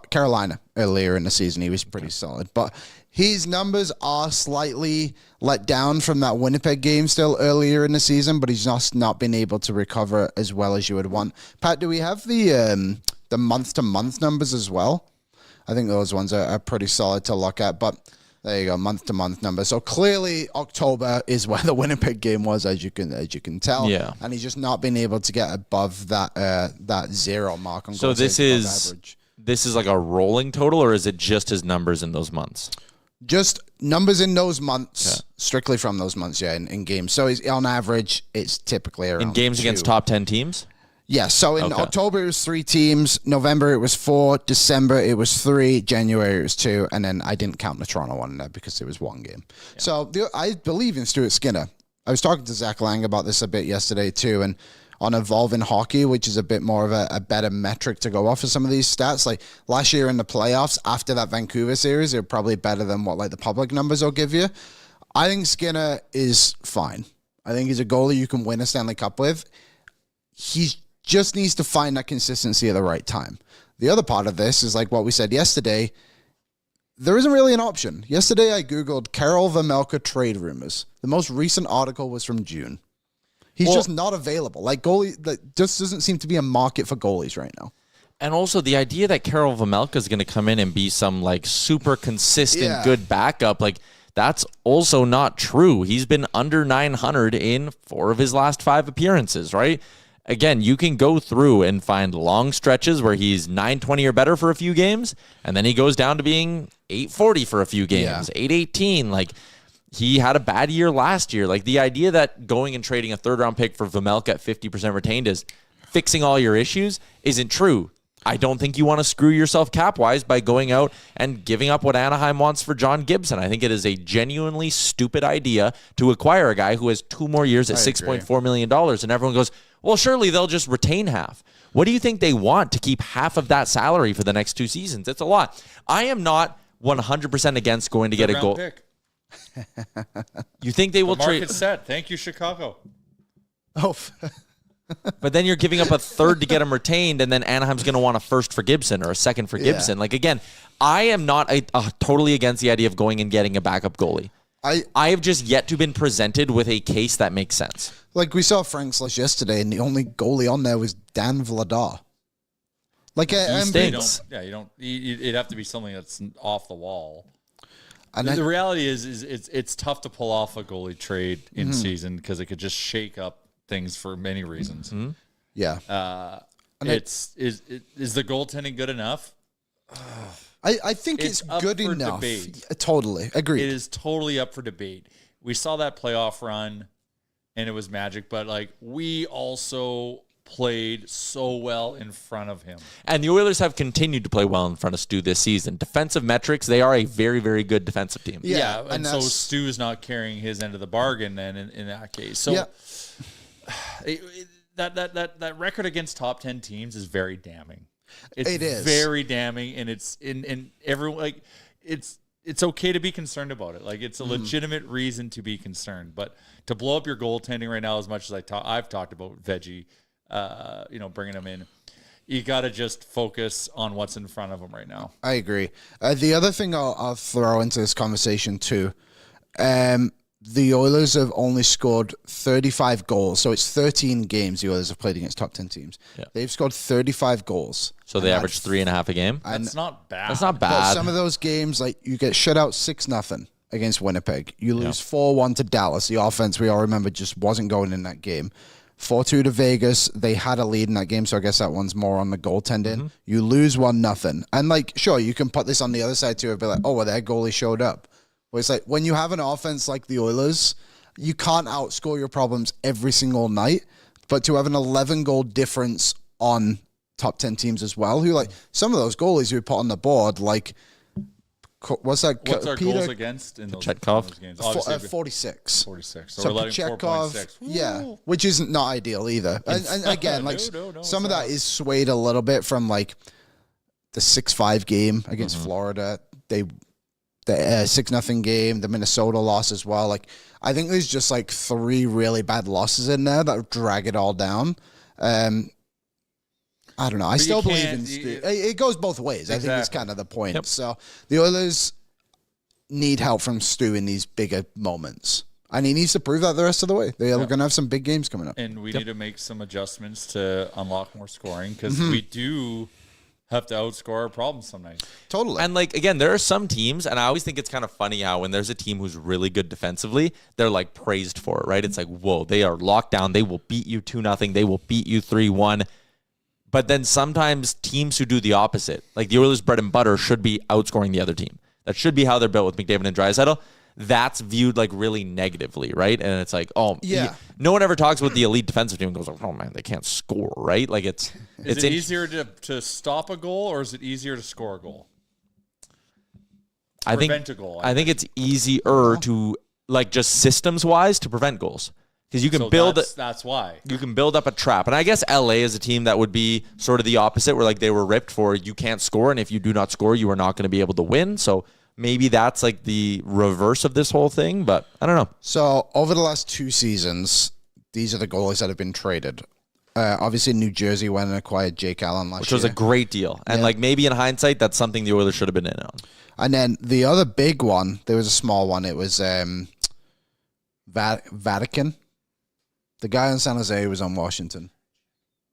Carolina earlier in the season. He was pretty solid, but his numbers are slightly let down from that Winnipeg game still earlier in the season, but he's just not been able to recover as well as you would want. Pat, do we have the month-to-month numbers as well? I think those ones are pretty solid to look at, but there you go, month-to-month numbers. So clearly October is where the Winnipeg game was, as you can tell. Yeah. And he's just not been able to get above that 0 mark on so goals this is average. This is like a rolling total, or is it just his numbers in those months? Just numbers in those months, strictly from those months, in games. So on average, it's typically around in games 2. against top 10 teams? Yeah, so in October it was 3 teams, November it was 4, December it was 3, January it was 2, and then I didn't count the Toronto one in there because it was 1 game. Yeah. So I believe in Stuart Skinner. I was talking to Zach Lang about this a bit yesterday too, and on Evolving Hockey, which is a bit more of a better metric to go off of some of these stats. Like last year in the playoffs, after that Vancouver series, they're probably better than what like the public numbers will give you. I think Skinner is fine. I think he's a goalie you can win a Stanley Cup with. He just needs to find that consistency at the right time. The other part of this is like what we said yesterday. There isn't really an option. Yesterday I Googled Karel Vejmelka trade rumors. The most recent article was from June. He's just not available. Like just doesn't seem to be a market for goalies right now. And also the idea that Karel Vejmelka is going to come in and be some like super consistent good backup, like that's also not true. He's been under 900 in 4 of his last 5 appearances, right? Again, you can go through and find long stretches where he's 920 or better for a few games, and then he goes down to being 840 for a few games, 818, like he had a bad year last year. Like the idea that going and trading a 3rd-round pick for Vejmelka at 50% retained is fixing all your issues isn't true. I don't think you want to screw yourself cap-wise by going out and giving up what Anaheim wants for John Gibson. I think it is a genuinely stupid idea to acquire a guy who has 2 more years at $6.4 million. And everyone goes, well, surely they'll just retain half. What do you think they want to keep half of that salary for the next 2 seasons? It's a lot. I am not 100% against going to get a goal. Pick. You think they will trade? Market set. Thank you, Chicago. Oh, but then you're giving up a 3rd to get him retained, and then Anaheim's going to want a 1st for Gibson or a 2nd for Gibson. Like again, I am not totally against the idea of going and getting a backup goalie. I have just yet to been presented with a case that makes sense. Like we saw Frank Slush yesterday, and the only goalie on there was Dan Vladar. Like he stinks. You don't. It'd have to be something that's off the wall. And the reality is it's tough to pull off a goalie trade in season because it could just shake up things for many reasons. Mm-hmm. Yeah. Is the goaltending good enough? I think it's good enough. Debate. Totally. Agreed. It is totally up for debate. We saw that playoff run and it was magic, but like we also played so well in front of him. And the Oilers have continued to play well in front of Stu this season. Defensive metrics, they are a very, very good defensive team. Yeah, and so Stu's not carrying his end of the bargain then in that case. So that record against top 10 teams is very damning. It is very damning, and it's in everyone like it's okay to be concerned about it. Like it's a legitimate reason to be concerned, but to blow up your goaltending right now, as much as I've talked about Veggie, bringing him in, you got to just focus on what's in front of him right now. I agree. The other thing I'll throw into this conversation too, the Oilers have only scored 35 goals. So it's 13 games the Oilers have played against top 10 teams. Yeah. They've scored 35 goals. So they average 3.5 a game? That's not bad. That's not bad. But some of those games, like you get shut out 6-0 against Winnipeg. You lose 4-1 to Dallas. The offense, we all remember, just wasn't going in that game. 4-2 to Vegas. They had a lead in that game, so I guess that one's more on the goaltending. Mm-hmm. You lose 1-0. And, like, sure, you can put this on the other side, too, and be like, oh, well, their goalie showed up. Where it's like when you have an offense like the Oilers, you can't outscore your problems every single night, but to have an 11-goal difference on top 10 teams as well, who like some of those goalies we put on the board, like what's our goals against in those games? 46. 46. So we're letting Chekhov, 4.6. yeah, which is not ideal either. And again, like No, some of that is swayed a little bit from like the 6-5 game against Florida. The 6-0 game, the Minnesota loss as well. Like I think there's just like 3 really bad losses in there that drag it all down. I don't know. I still believe in Stu. It goes both ways. Exactly. I think that's kind of the point. Yep. So the Oilers need help from Stu in these bigger moments. And he needs to prove that the rest of the way. They are going to have some big games coming up. And we need to make some adjustments to unlock more scoring because we do have to outscore our problems some nights. Totally. And like, again, there are some teams, and I always think it's kind of funny how when there's a team who's really good defensively, they're like praised for it, right? It's like, whoa, they are locked down. They will beat you 2-0. They will beat you 3-1. But then sometimes teams who do the opposite, like the Oilers' bread and butter, should be outscoring the other team. That should be how they're built with McDavid and Draisaitl. That's viewed like really negatively, right? And it's like, oh, yeah. No one ever talks about the elite defensive team and goes, oh man, they can't score, right? Like is it easier to stop a goal or is it easier to score a goal? Prevent a goal. I think it's easier to like just systems wise to prevent goals. Because you can that's why. You can build up a trap. And I guess LA is a team that would be sort of the opposite, where like they were ripped for you can't score, and if you do not score, you are not going to be able to win. So maybe that's like the reverse of this whole thing, but I don't know. So over the last 2 seasons, these are the goalies that have been traded. Obviously, New Jersey went and acquired Jake Allen last year. Which was a great deal. And like maybe in hindsight, that's something the Oilers should have been in on. And then the other big one, there was a small one. It was Vatican. The guy in San Jose was on Washington.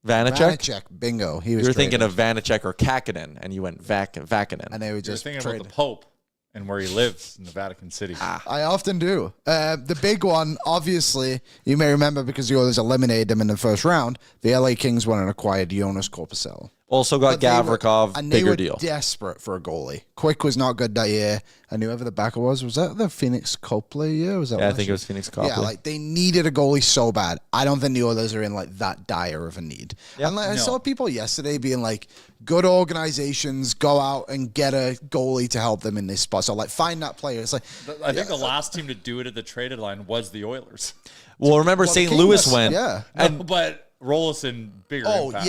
Vanacek? Bingo. You were thinking of Vanacek or Kakinen, and you went Vakinen. And they were just thinking about the Pope and where he lives in the Vatican City. I often do. The big one, obviously, you may remember because the Oilers eliminated them in the first round, the LA Kings went and acquired Jonas Korpisalo. Also got Gavrikov, bigger deal. Desperate for a goalie. Quick was not good that year, and whoever the backer was that the Phoenix Copley year? Was that? Yeah, I think it was Phoenix Copley. Yeah, like they needed a goalie so bad. I don't think the Oilers are in like that dire of a need. Yep. And I saw people yesterday being like, good organizations go out and get a goalie to help them in this spot. So like find that player. It's like I think the last team to do it at the trade deadline was the Oilers. Well, remember St. Louis went. Yeah, but Rolison bigger impact.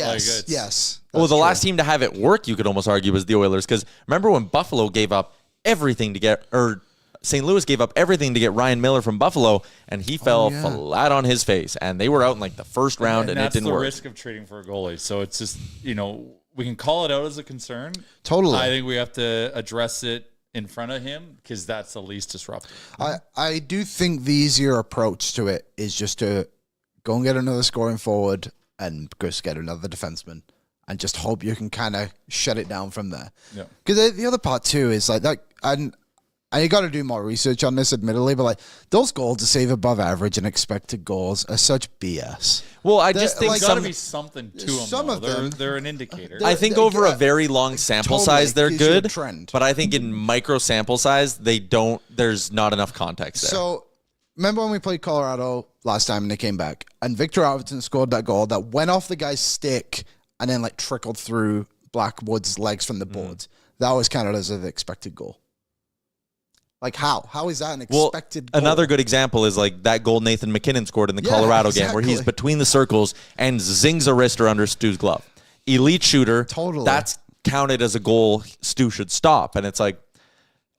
Yes. Well, the last team to have it work, you could almost argue, was the Oilers. Because remember when Buffalo gave up everything to get, or St. Louis gave up everything to get Ryan Miller from Buffalo, and he fell flat on his face. And they were out in like the first round, and it didn't work. That's the risk of trading for a goalie. So it's just, we can call it out as a concern. Totally. I think we have to address it in front of him because that's the least disruptive. I do think the easier approach to it is just to go and get another scoring forward and just get another defenseman and just hope you can kind of shut it down from there. Yeah. Because the other part too is like that, and you got to do more research on this, admittedly, but like those goals to save above average and expected goals are such BS. Well, I just think there's got to be something to them. Some of them, they're an indicator. I think over a very long sample size, they're good. Trend. But I think in micro sample size, there's not enough context there. So remember when we played Colorado last time and they came back and Victor Albertson scored that goal that went off the guy's stick and then like trickled through Blackwood's legs from the boards. That was counted as an expected goal. Like how? How is that an expected goal? Another good example is like that goal Nathan McKinnon scored in the Colorado game where he's between the circles and zings a wrister under Stu's glove. Elite shooter. Totally. That's counted as a goal Stu should stop. And it's like,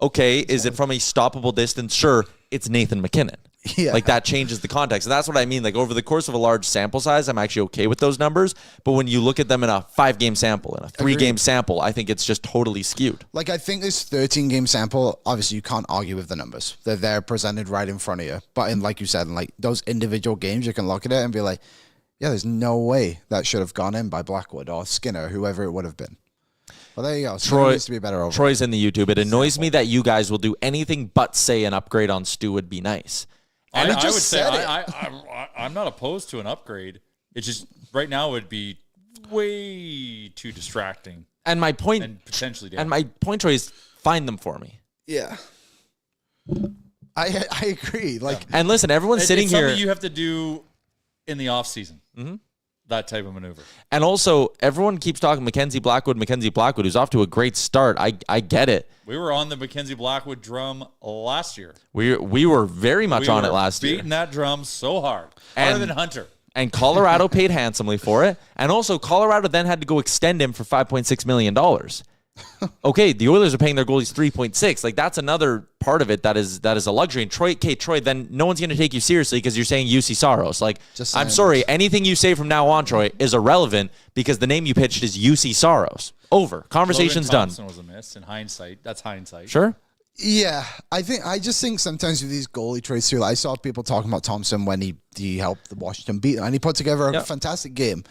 okay, is it from a stoppable distance? Sure, it's Nathan McKinnon. Yeah. Like that changes the context. And that's what I mean. Like over the course of a large sample size, I'm actually okay with those numbers. But when you look at them in a 5-game sample and a 3-game sample, I think it's just totally skewed. Like I think this 13-game sample, obviously you can't argue with the numbers. They're there presented right in front of you. But in, like you said, in like those individual games, you can look at it and be like, yeah, there's no way that should have gone in by Blackwood or Skinner, whoever it would have been. Well, there you go. Troy needs to be better over. Troy's in the YouTube. It annoys me that you guys will do anything but say an upgrade on Stu would be nice. And I would say I'm not opposed to an upgrade. It's just right now it would be way too distracting. And my point, and potentially, and my point, Troy, is find them for me. Yeah. I agree. Like, And listen, everyone's sitting it's here. something you have to do in the off season. That type of maneuver. And also, everyone keeps talking Mackenzie Blackwood, who's off to a great start. I get it. We were on the Mackenzie Blackwood drum last year. We were very much on it last year. Beating that drum so hard. And- Harder than Hunter. And Colorado paid handsomely for it. And also, Colorado then had to go extend him for $5.6 million. Okay, the Oilers are paying their goalies 3.6. Like, that's another part of it that is a luxury. And Troy, then no one's going to take you seriously because you're saying UC Saros. Like, I'm sorry, anything you say from now on, Troy, is irrelevant because the name you pitched is UC Saros. Over. Conversation's Logan done. Thompson was a miss in hindsight. That's hindsight. Sure. yeah, I just think sometimes with these goalie trades too, I saw people talking about Thompson when he helped the Washington beat, and he put together a fantastic game.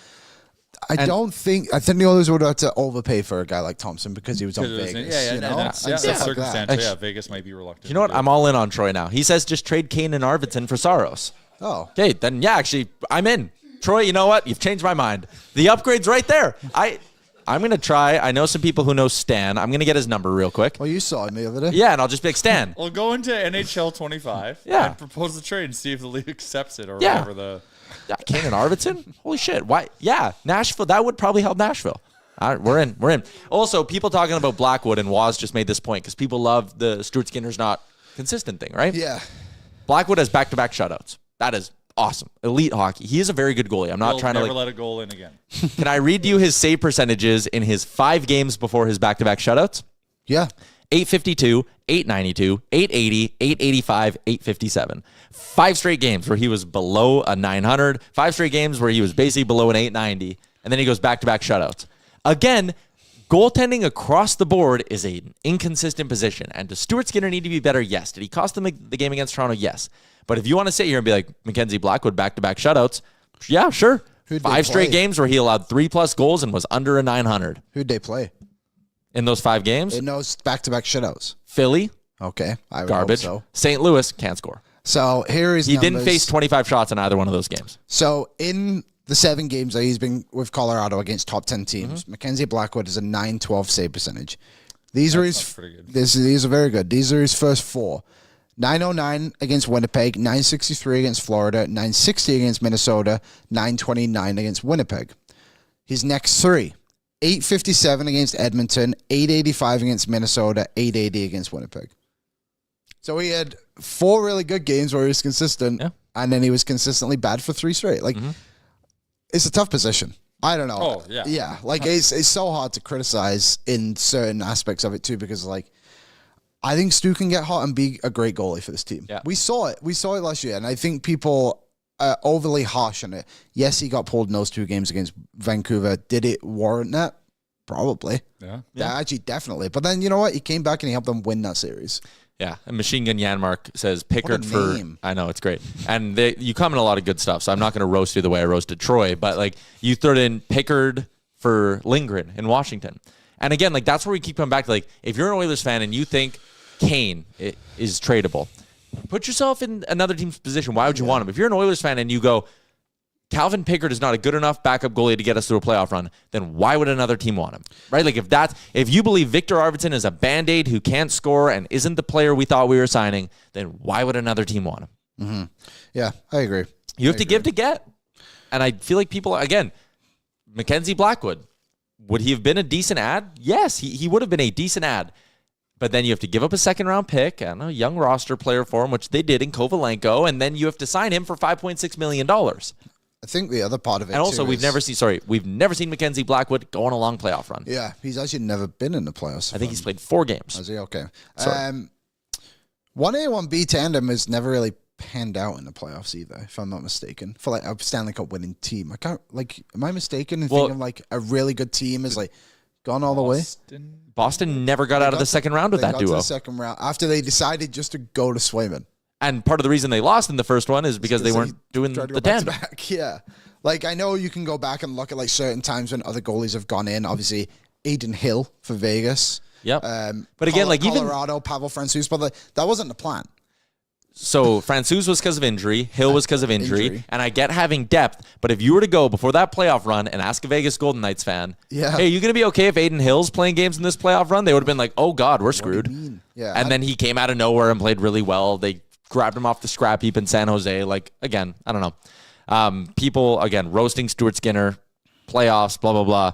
I think the Oilers would have to overpay for a guy like Thompson because he was on Vegas. That's circumstantial. Yeah, Vegas might be reluctant. You know what? I'm all in on Troy now. He says just trade Kane and Arvidsson for Saros. Oh. Okay, then yeah, actually, I'm in. Troy, you know what? You've changed my mind. The upgrade's right there. I'm going to try. I know some people who know Stan. I'm going to get his number real quick. Well, you saw him the other day. Yeah, and I'll just be like, Stan. We'll go into NHL 25 Yeah. and propose the trade and see if the league accepts it or Yeah. whatever the... Yeah, Kane and Arvidsson? Holy shit. Why? Yeah, Nashville. That would probably help Nashville. All right, we're in. Also, people talking about Blackwood, and Waz just made this point because people love the Stuart Skinner's not consistent thing, right? Yeah. Blackwood has back-to-back shutouts. That is awesome. Elite hockey. He is a very good goalie. I'm not He'll trying to never let a goal in again. Can I read you his save percentages in his 5 games before his back-to-back shutouts? Yeah. 852, 892, 880, 885, 857. 5 straight games where he was below a 900. 5 straight games where he was basically below an 890. And then he goes back-to-back shutouts. Again, goaltending across the board is an inconsistent position. And does Stuart Skinner need to be better? Yes. Did he cost them the game against Toronto? Yes. But if you want to sit here and be like, Mackenzie Blackwood back-to-back shutouts, yeah, sure. Who'd they 5 straight play? games where he allowed 3+ goals and was under a 900. Who'd they play? In those 5 games, In those back-to-back shutouts. Philly, Okay. I would garbage. hope so. St. Louis, can't score. So here is He didn't face 25 shots in either one of those games. So in the 7 games that he's been with Colorado against top 10 teams, Mackenzie Blackwood is a 912 save percentage. These are his pretty good. These are very good. These are his first 4. 909 against Winnipeg, 963 against Florida, 960 against Minnesota, 929 against Winnipeg. His next 3, 857 against Edmonton, 885 against Minnesota, 880 against Winnipeg. So he had 4 really good games where he was consistent, and then he was consistently bad for 3 straight. Like, it's a tough position. I don't know. Oh, yeah. Yeah, like, it's so hard to criticize in certain aspects of it, too, because, like, I think Stu can get hot and be a great goalie for this team. Yeah. We saw it. We saw it last year, and I think people are overly harsh on it. Yes, he got pulled in those 2 games against Vancouver. Did it warrant that? Probably. Yeah. Actually, definitely. But then, you know what? He came back and he helped them win that series. Yeah, and Machine Gun Yanmark says Pickard What a for. name. I know, it's great. And you comment a lot of good stuff, so I'm not going to roast you the way I roasted Troy, but like you threw in Pickard for Lindgren in Washington. And again, like that's where we keep coming back to, like, if you're an Oilers fan and you think Kane is tradable, put yourself in another team's position. Why would you want him? If you're an Oilers fan and you go, Calvin Pickard is not a good enough backup goalie to get us through a playoff run, then why would another team want him? Right? Like if you believe Victor Arvidsson is a Band-Aid who can't score and isn't the player we thought we were signing, then why would another team want him? Yeah, I agree. You have to give to get. And I feel like people, again, Mackenzie Blackwood, would he have been a decent ad? Yes, he would have been a decent ad. But then you have to give up a 2nd-round pick and a young roster player for him, which they did in Kovalenko, and then you have to sign him for $5.6 million. I think the other part of it, And also, too, we've never seen Mackenzie Blackwood go on a long playoff run. Yeah, he's actually never been in the playoffs. I think he's played 4 games. Is he? Okay. Sorry. 1A, 1B tandem has never really panned out in the playoffs either, if I'm not mistaken. For like a Stanley Cup winning team. I can't, like, am I mistaken in thinking like a really good team has like gone all the way? Boston never got out of the 2nd round with They that got to duo. the 2nd round after they decided just to go to Swayman. And part of the reason they lost in the first one is because they weren't doing Tried to the go back to tandem. back. Yeah. Like, I know you can go back and look at like certain times when other goalies have gone in. Obviously, Aiden Hill for Vegas. Yep. But again, like even Colorado, Pavel Francouz, but that wasn't the plan. So Francouz was because of injury. Hill was because of injury. And I get having depth, but if you were to go before that playoff run and ask a Vegas Golden Knights fan, hey, are you going to be okay if Aiden Hill's playing games in this playoff run? They would have been like, oh, God, we're screwed. Yeah, and then he came out of nowhere and played really well. They grabbed him off the scrap heap in San Jose. Like, again, I don't know. People, again, roasting Stuart Skinner, playoffs, blah, blah, blah.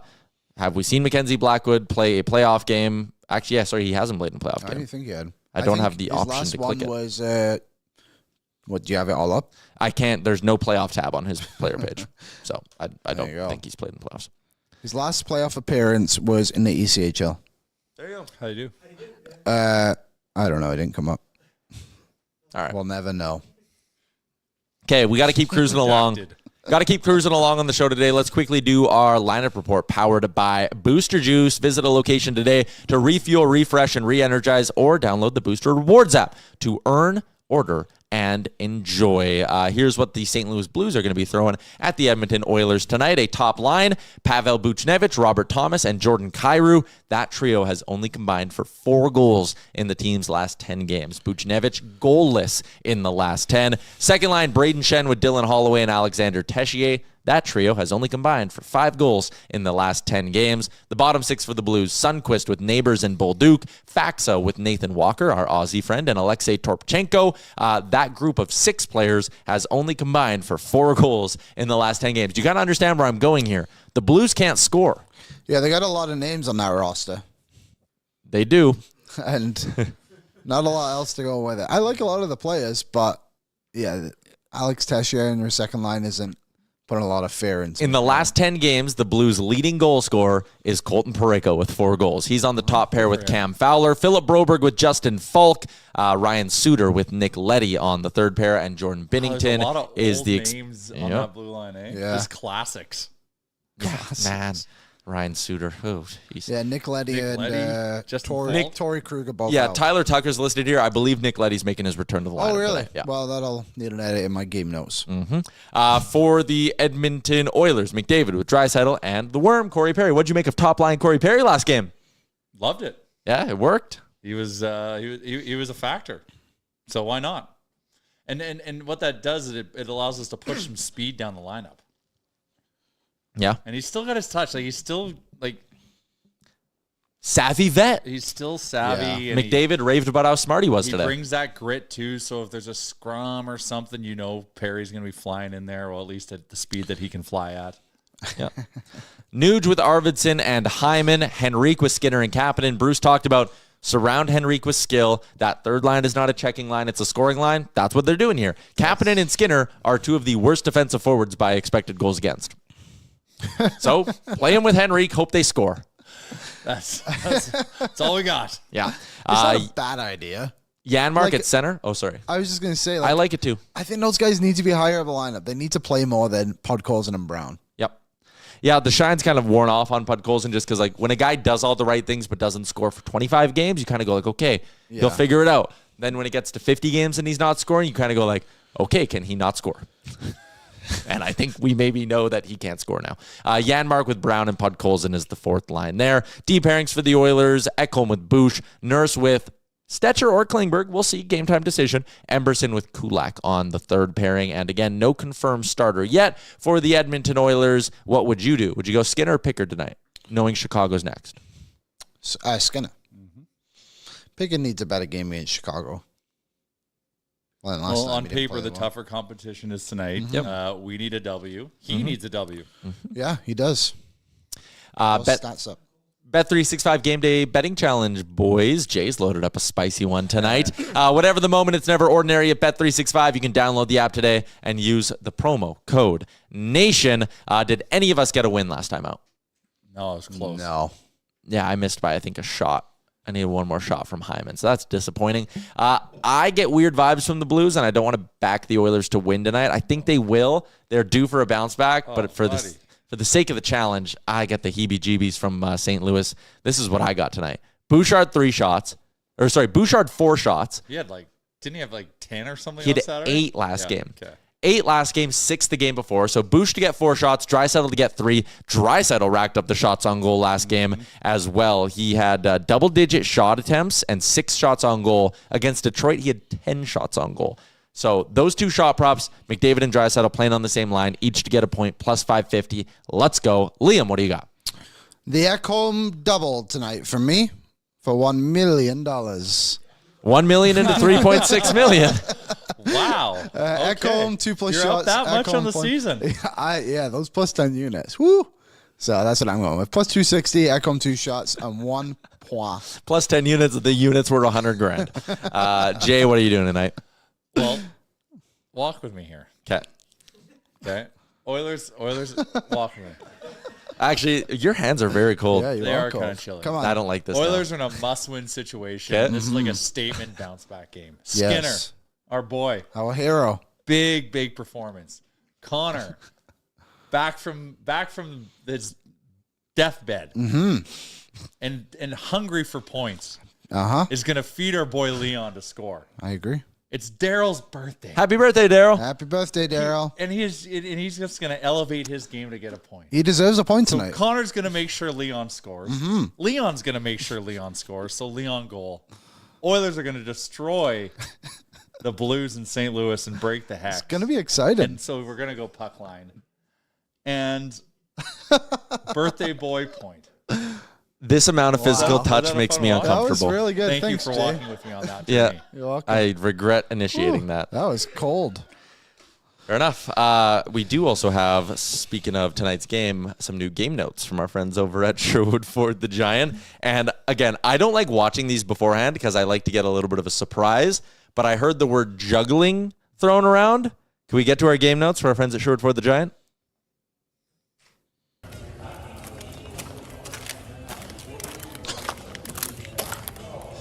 Have we seen Mackenzie Blackwood play a playoff game? Actually, yeah, sorry, he hasn't played in a playoff game. I don't think he had. I don't have the option to click it. His last one was, what, do you have it all up? I can't. There's no playoff tab on his player page. So I don't think he's played in playoffs. His last playoff appearance was in the ECHL. There you go. How do you do? I don't know. It didn't come up. All right. We'll never know. Okay, we got to keep cruising along. Got to keep cruising along on the show today. Let's quickly do our lineup report powered by Booster Juice. Visit a location today to refuel, refresh, and re-energize, or download the Booster Rewards app to earn, order, and enjoy. Here's what the St. Louis Blues are going to be throwing at the Edmonton Oilers tonight. A top line, Pavel Buchnevich, Robert Thomas, and Jordan Kyrou. That trio has only combined for 4 goals in the team's last 10 games. Buchnevich goalless in the last 10. Second line, Braden Shen with Dylan Holloway and Alexander Tessier. That trio has only combined for 5 goals in the last 10 games. The bottom 6 for the Blues, Sundqvist with Neighbors and Bolduc, Faxa with Nathan Walker, our Aussie friend, and Alexei Torpchenko. That group of 6 players has only combined for 4 goals in the last 10 games. You got to understand where I'm going here. The Blues can't score. Yeah, they got a lot of names on that roster. They do. And not a lot else to go with it. I like a lot of the players, but yeah, Alex Tessier in their second line isn't putting a lot of fear into. In the last 10 games, the Blues' leading goal scorer is Colton Parayko with 4 goals. He's on the top pair with Cam Fowler, Philip Broberg with Justin Falk, Ryan Suter with Nick Leddy on the third pair, and Jordan Binnington there's a lot of is old the names on that blue line, eh? Yeah. Just classics. Yeah, man. Ryan Suter. Oh, geez. Yeah, Nick Leddy and Torrey Kruger both out. Tyler Tucker's listed here. I believe Nick Leddy's making his return to the lineup. Oh, really? Today. Yeah. Well, that'll need an edit in my game notes. For the Edmonton Oilers, McDavid with Draisaitl and the Worm, Corey Perry. What'd you make of top line Corey Perry last game? Loved it. Yeah, it worked. He was he was a factor. So why not? And what that does is it allows us to push some speed down the lineup. Yeah. And he's still got his touch. Like he's still savvy vet. He's still savvy. Yeah. And McDavid raved about how smart he was today. He brings that grit too. So if there's a scrum or something, Perry's going to be flying in there, or at least at the speed that he can fly at. Yeah. Nuge with Arvidsson and Hyman. Henrique with Skinner and Kapanen. Bruce talked about surround Henrique with skill. That third line is not a checking line. It's a scoring line. That's what they're doing here. Kapanen and Skinner are 2 of the worst defensive forwards by expected goals against. So play him with Henrique. Hope they score. That's all we got. Yeah. It's not a bad idea. Janmark at center. Oh, sorry. I was just going to say, I like it too. I think those guys need to be higher up the lineup. They need to play more than Podkolzin and Brown. Yep. Yeah, the shine's kind of worn off on Podkolzin just because, when a guy does all the right things but doesn't score for 25 games, you kind of go okay, he'll figure it out. Then when it gets to 50 games and he's not scoring, you kind of go okay, can he not score? And I think we maybe know that he can't score now. Janmark with Brown and Podkolzin is the 4th line there. Deep pairings for the Oilers. Ekholm with Bush. Nurse with Stetcher or Klingberg. We'll see. Game time decision. Emberson with Kulak on the 3rd pairing. And again, no confirmed starter yet for the Edmonton Oilers. What would you do? Would you go Skinner or Pickard tonight, knowing Chicago's next? Skinner. Pickard needs a better game against Chicago. Well, on paper, the tougher competition is tonight. Yep. We need a W. He needs a W. Yeah, he does. Stats up. Bet365 Gameday Betting Challenge, boys. Jay's loaded up a spicy one tonight. Whatever the moment, it's never ordinary at Bet365. You can download the app today and use the promo code NATION. Did any of us get a win last time out? No, it was close. No. Yeah, I missed by, I think, a shot. I need one more shot from Hyman, so that's disappointing. I get weird vibes from the Blues, and I don't want to back the Oilers to win tonight. I think they will. They're due for a bounce back, but for the sake of the challenge, I get the heebie-jeebies from St. Louis. This is what I got tonight. Bouchard 4 shots. He had didn't he have 10 or something? He had on Saturday? 8 last game. Okay. 8 last game, 6 the game before. So Bush to get 4 shots, Draisaitl to get 3. Draisaitl racked up the shots on goal last game as well. He had double-digit shot attempts and 6 shots on goal. Against Detroit, he had 10 shots on goal. So those two shot props, McDavid and Draisaitl playing on the same line, each to get a point, plus 550. Let's go. Liam, what do you got? The Ekholm double tonight for me for $1 million. 1 million into 3.6 million. Wow. Okay. Ekholm 2+ You're shots. up that much Ekholm on the point. season. Those plus 10 units. Woo! So that's what I'm going with. Plus 260, Ekholm 2 shots, and 1 point. Plus 10 units, the units were 100 grand. Jay, what are you doing tonight? Well, walk with me here. Okay. Oilers, walk with me. Actually, your hands are very cold. Yeah, you They are cold. kind of chilly. Come on. I don't like this. Oilers are in a must-win situation. Okay. This is like a statement bounce-back game. Skinner, Yes. our boy, Our hero. big performance. Connor, back from his deathbed, and hungry for points, is going to feed our boy Leon to score. I agree. It's Daryl's birthday, Happy birthday, Daryl. Happy birthday, Daryl. and he's just going to elevate his game to get a point. He deserves a point So tonight. Connor's going to make sure Leon scores. Leon's going to make sure Leon scores. So Leon goal. Oilers are going to destroy the Blues in St. Louis and break the hex. It's going to be exciting. And so we're going to go puck line. And birthday boy point. This amount of physical Wow. touch Was that a makes fun me walk? That was uncomfortable. really good. Thank Thanks, you for Jay. walking with me on that. Yeah. journey. You're welcome. I regret initiating that. That was cold. Fair enough. We do also have, speaking of tonight's game, some new game notes from our friends over at Sherwood Ford the Giant. And again, I don't like watching these beforehand because I like to get a little bit of a surprise, but I heard the word juggling thrown around. Can we get to our game notes for our friends at Sherwood Ford the Giant?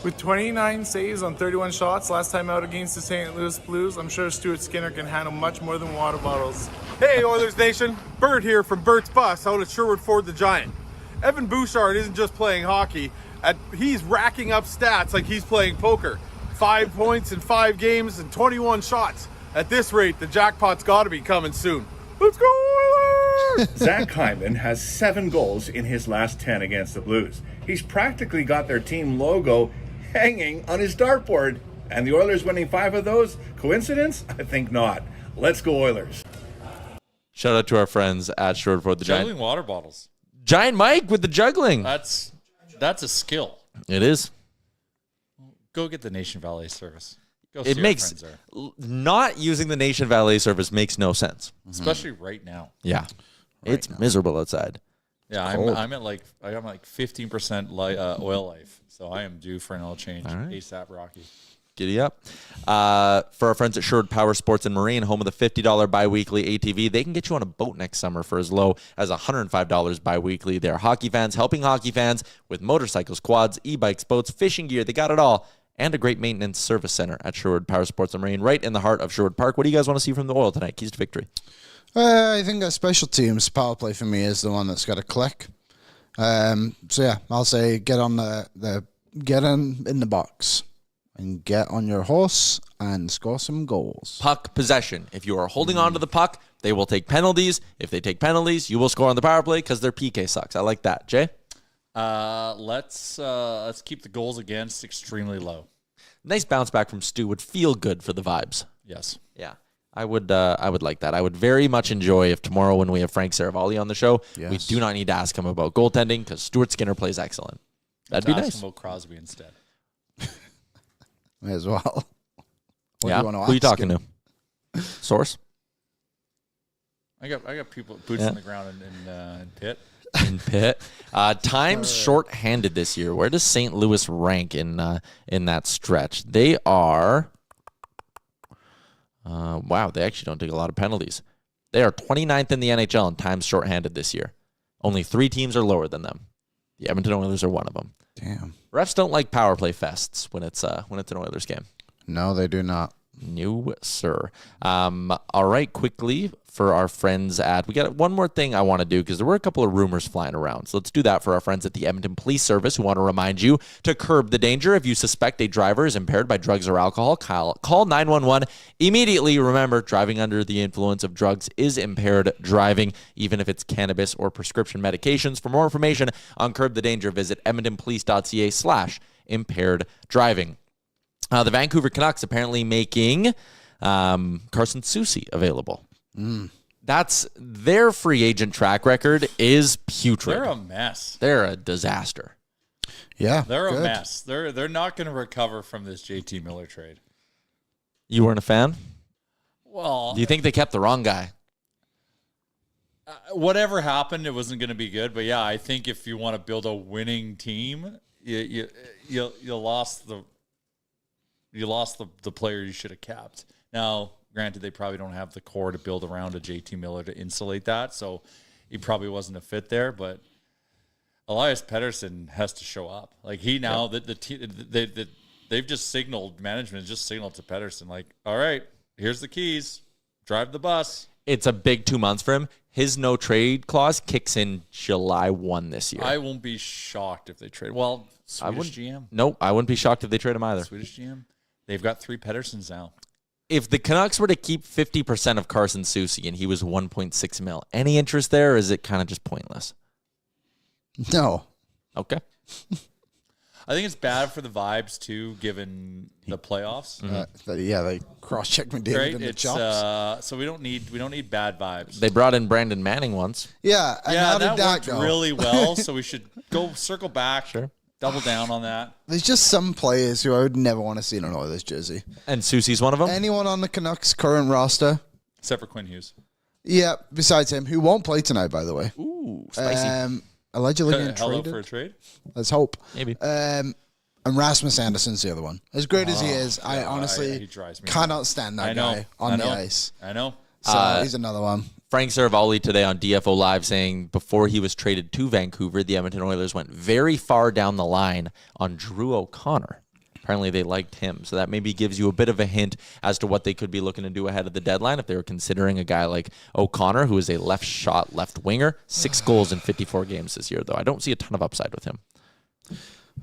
With 29 saves on 31 shots last time out against the St. Louis Blues, I'm sure Stuart Skinner can handle much more than water bottles. Hey Oilers Nation, Bert here from Bert's Bus out at Sherwood Ford the Giant. Evan Bouchard isn't just playing hockey, he's racking up stats like he's playing poker. 5 points in 5 games and 21 shots. At this rate, the jackpot's gotta be coming soon. Let's go Oilers! Zach Hyman has 7 goals in his last 10 against the Blues. He's practically got their team logo hanging on his dartboard. And the Oilers winning 5 of those? Coincidence? I think not. Let's go Oilers. Shout out to our friends at Sherwood Ford the Juggling Giant. water bottles. Giant Mike with the juggling. That's a skill. It is. Go get the Nation Valet service. Go It see our makes friends there. not using the Nation Valet service makes no sense. Especially right now. Yeah. It's miserable outside. Yeah, I'm at like 15% oil life, so I am due for an oil change. right. ASAP, Rocky. Giddy up. For our friends at Sherwood Power Sports and Marine, home of the $50 biweekly ATV, they can get you on a boat next summer for as low as $105 biweekly. They're hockey fans helping hockey fans with motorcycles, quads, e-bikes, boats, fishing gear. They got it all. And a great maintenance service center at Sherwood Power Sports and Marine, right in the heart of Sherwood Park. What do you guys want to see from the Oil tonight? Keys to victory. I think that special teams power play for me is the one that's got to click. So yeah, I'll say get on get in the box and get on your horse and score some goals. Puck possession. If you are holding on to the puck, they will take penalties. If they take penalties, you will score on the power play because their PK sucks. I like that. Jay? Let's keep the goals against extremely low. Nice bounce back from Stu would feel good for the vibes. Yes. Yeah. I would like that. I would very much enjoy if tomorrow when we have Frank Saravalli on the show, we Yes. do not need to ask him about goaltending because Stuart Skinner plays excellent. That'd be Ask nice. him about Crosby instead. May as well. What Yeah. do you want to Who are you ask talking him? to? Source? I got people boots Yeah. on the ground in Pitt. In Pitt. Time's short-handed this year. Where does St. Louis rank in that stretch? They are... wow, they actually don't take a lot of penalties. They are 29th in the NHL in times short-handed this year. Only 3 teams are lower than them. The Edmonton Oilers are one of them. Damn. Refs don't like power play fests when it's an Oilers game. No, they do not. No, sir. All right, quickly for our friends at... We got one more thing I want to do because there were a couple of rumors flying around. So let's do that for our friends at the Edmonton Police Service who want to remind you to curb the danger. If you suspect a driver is impaired by drugs or alcohol, call 911 immediately. Remember, driving under the influence of drugs is impaired driving, even if it's cannabis or prescription medications. For more information on Curb the Danger, visit edmontonpolice.ca/impaired driving. The Vancouver Canucks apparently making Carson Soucy available. That's their free agent track record is putrid. They're a mess. They're a disaster. Yeah, They're good. a mess. They're not going to recover from this JT Miller trade. You weren't a fan? Well, Do you think they kept the wrong guy? whatever happened, it wasn't going to be good. But yeah, I think if you want to build a winning team, you lost the player you should have kept. Now, granted, they probably don't have the core to build around a JT Miller to insulate that, so he probably wasn't a fit there. But Elias Pettersson has to show up. Like they've just signaled, management just signaled to Pettersson, like, all right, here's the keys, drive the bus. It's a big 2 months for him. His no trade clause kicks in July 1 this year. I won't be shocked if they trade. Well, Swedish GM. Nope, I wouldn't be shocked if they trade him either. Swedish GM. They've got 3 Petterssons now. If the Canucks were to keep 50% of Carson Soucy and he was 1.6 mil, any interest there, or is it kind of just pointless? No. Okay. I think it's bad for the vibes too, given the playoffs. They cross-check McDavid Right? in the It's chops. so we don't need bad vibes. They brought in Brandon Manning once. Yeah, and how did that that worked go? really well. So we should go circle back, Sure. double down on that. There's just some players who I would never want to see in an Oilers jersey. And Soucy's one of them? Anyone on the Canucks' current roster? Except for Quinn Hughes. Yeah, besides him, who won't play tonight, by the way. Ooh, spicy. Allegedly getting Hello traded. for a trade. Let's hope. Maybe. And Rasmus Anderson's the other one. As great as he is, I honestly he drives me cannot stand that guy on the ice. I know. So he's another one. Frank Saravalli today on DFO Live saying before he was traded to Vancouver, the Edmonton Oilers went very far down the line on Drew O'Connor. Apparently they liked him. So that maybe gives you a bit of a hint as to what they could be looking to do ahead of the deadline if they were considering a guy like O'Connor, who is a left shot left winger. 6 goals in 54 games this year, though. I don't see a ton of upside with him.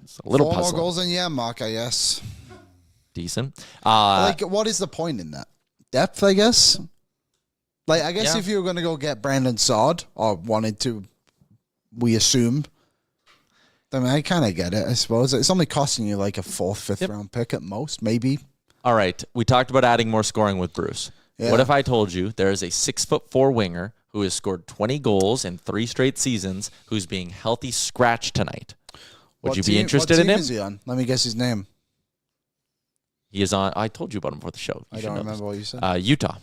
It's a little 4 more puzzling. goals than Yaremchuk, I guess. Decent. What is the point in that? Depth, I guess? Like, I guess Yeah. if you were going to go get Brandon Saad, or wanted to, we assume, I mean, I kind of get it, I suppose. It's only costing you like a 4th, 5th round pick at most, maybe. All right. We talked about adding more scoring with Bruce. Yeah. What if I told you there is a 6'4" winger who has scored 20 goals in 3 straight seasons who's being healthy scratched tonight? Would you be interested in him? What team is he on? Let me guess his name. He is on. I told you about him before the show. I don't remember what you said. Utah.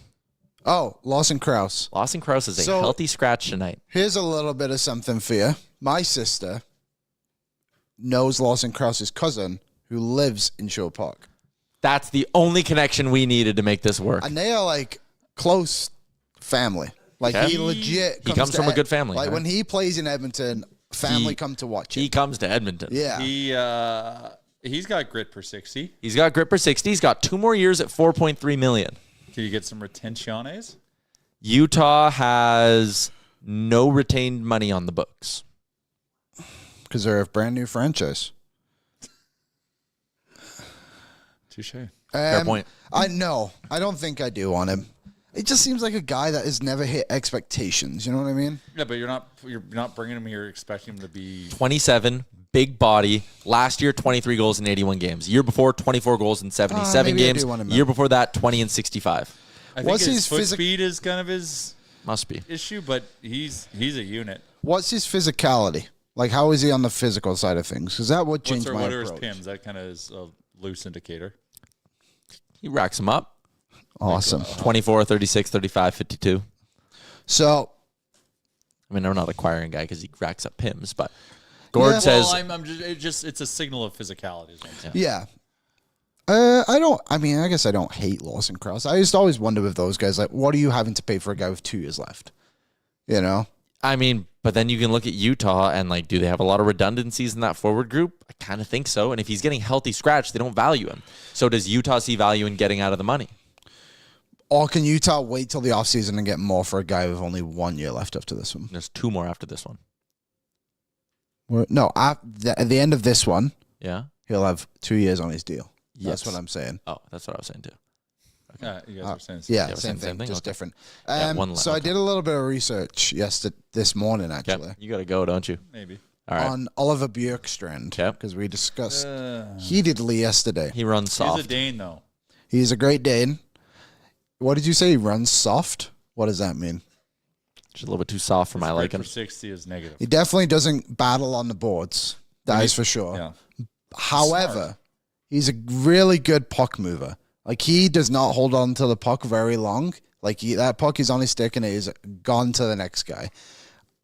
Oh, Lawson Krause. Lawson Krause is a So- healthy scratch tonight. Here's a little bit of something for you. My sister knows Lawson Krause's cousin who lives in Sherwood Park. That's the only connection we needed to make this work. And they are like close family. Like Okay. he legit He comes to from a good family, Like right? when he plays in Edmonton, family come to watch He him. comes to Edmonton. Yeah. He's got grit per 60. He's got grip per 60. He's got 2 more years at $4.3 million. Can you get some retenciones? Utah has no retained money on the books. Because they're a brand new franchise. Touche. Fair point. I don't think I do on him. It just seems like a guy that has never hit expectations. You know what I mean? Yeah, but you're not bringing him here expecting him to be 27, big body. Last year, 23 goals in 81 games. Year before, 24 goals in 77 maybe I games. do want him Year before that, 20 and 65. I think What's his his foot physic- speed is kind of his Must be. issue, but he's a unit. What's his physicality? Like, how is he on the physical side of things? Because that would change my What are his approach. PIMs? That kind of is a loose indicator. He racks them up. Awesome. 24, 36, 35, 52. So, I mean, I'm not acquiring a guy because he racks up PIMs, but Gord says Well, I'm it's a signal of physicality. Is what I'm saying. yeah. I guess I don't hate Lawson Krause. I just always wonder with those guys, like, what are you having to pay for a guy with 2 years left? You know? I mean, but then you can look at Utah and, like, do they have a lot of redundancies in that forward group? I kind of think so. And if he's getting healthy scratch, they don't value him. So does Utah see value in getting out of the money? Or can Utah wait till the offseason and get more for a guy with only 1 year left after this one? There's 2 more after this one. No, at the end of this one, Yeah? he'll have 2 years on his deal. That's Yes. what I'm saying. Oh, that's what I was saying, too. You guys are saying Yeah, we're same saying thing, just okay. different. Yeah, one So I did a little bit of research this morning, actually, Okay. You got to go, don't you? maybe. All right. on Oliver Bjorkstrand, Okay. because we discussed heatedly yesterday. He runs He's soft. a Dane though. He's a great Dane. What did you say? He runs soft? What does that mean? Just a little bit too soft for my His liking. for 60 is negative. He definitely doesn't battle on the boards. That is for sure. Yeah. However, he's a really good puck mover. Like, he does not hold on to the puck very long. Like, that puck is on his stick and it is gone to the next guy.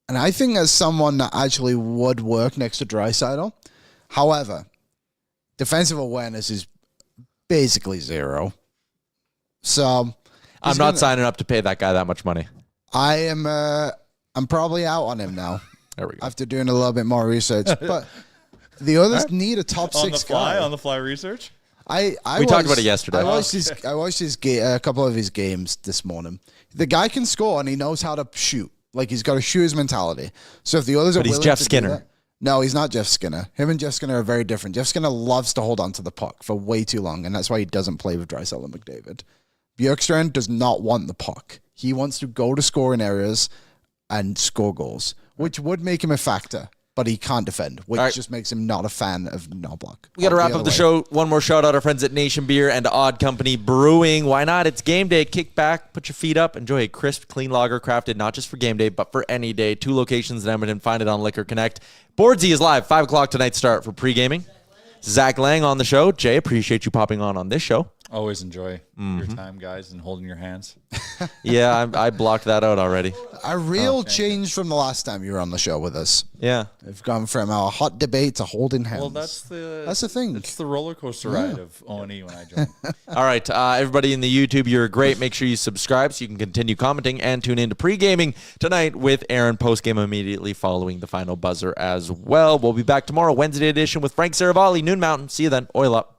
And I think as someone that actually would work next to Draisaitl. However, defensive awareness is basically zero. So I'm not signing up to pay that guy that much money. I'm probably out on him now. There we go. After doing a little bit more research. But the others need a top six guy. On the fly research? We talked about it yesterday. I watched a couple of his games this morning. The guy can score and he knows how to shoot. Like, he's got a shooter's mentality. So if the others are But he's willing Jeff to do Skinner. that- no, he's not Jeff Skinner. Him and Jeff Skinner are very different. Jeff Skinner loves to hold on to the puck for way too long, and that's why he doesn't play with Draisaitl and McDavid. Bjorkstrand does not want the puck. He wants to go to scoring areas and score goals, which would make him a factor. But he can't defend, which just makes him not a fan of Knobloch. We got to wrap up the show. One more shout out our friends at Nation Beer and Odd Company Brewing. Why not? It's game day. Kick back, put your feet up, enjoy a crisp, clean lager crafted not just for game day, but for any day. 2 locations in Edmonton. Find it on Liquor Connect. Boardsy is live, 5 o'clock tonight start for pre-gaming. Zach Lang on the show. Jay, appreciate you popping on this show. Always enjoy your time, guys, and holding your hands. Yeah, I blocked that out already. A real change from the last time you were on the show with us. Yeah. We've gone from our hot debate to holding hands. Well, that's the thing. It's the roller coaster ride of O&E when I joined. All right, everybody in the YouTube, you're great. Make sure you subscribe so you can continue commenting and tune in to pre-gaming tonight with Aaron post-game immediately following the final buzzer as well. We'll be back tomorrow, Wednesday edition with Frank Saravalli, noon Mountain. See you then. Oil up.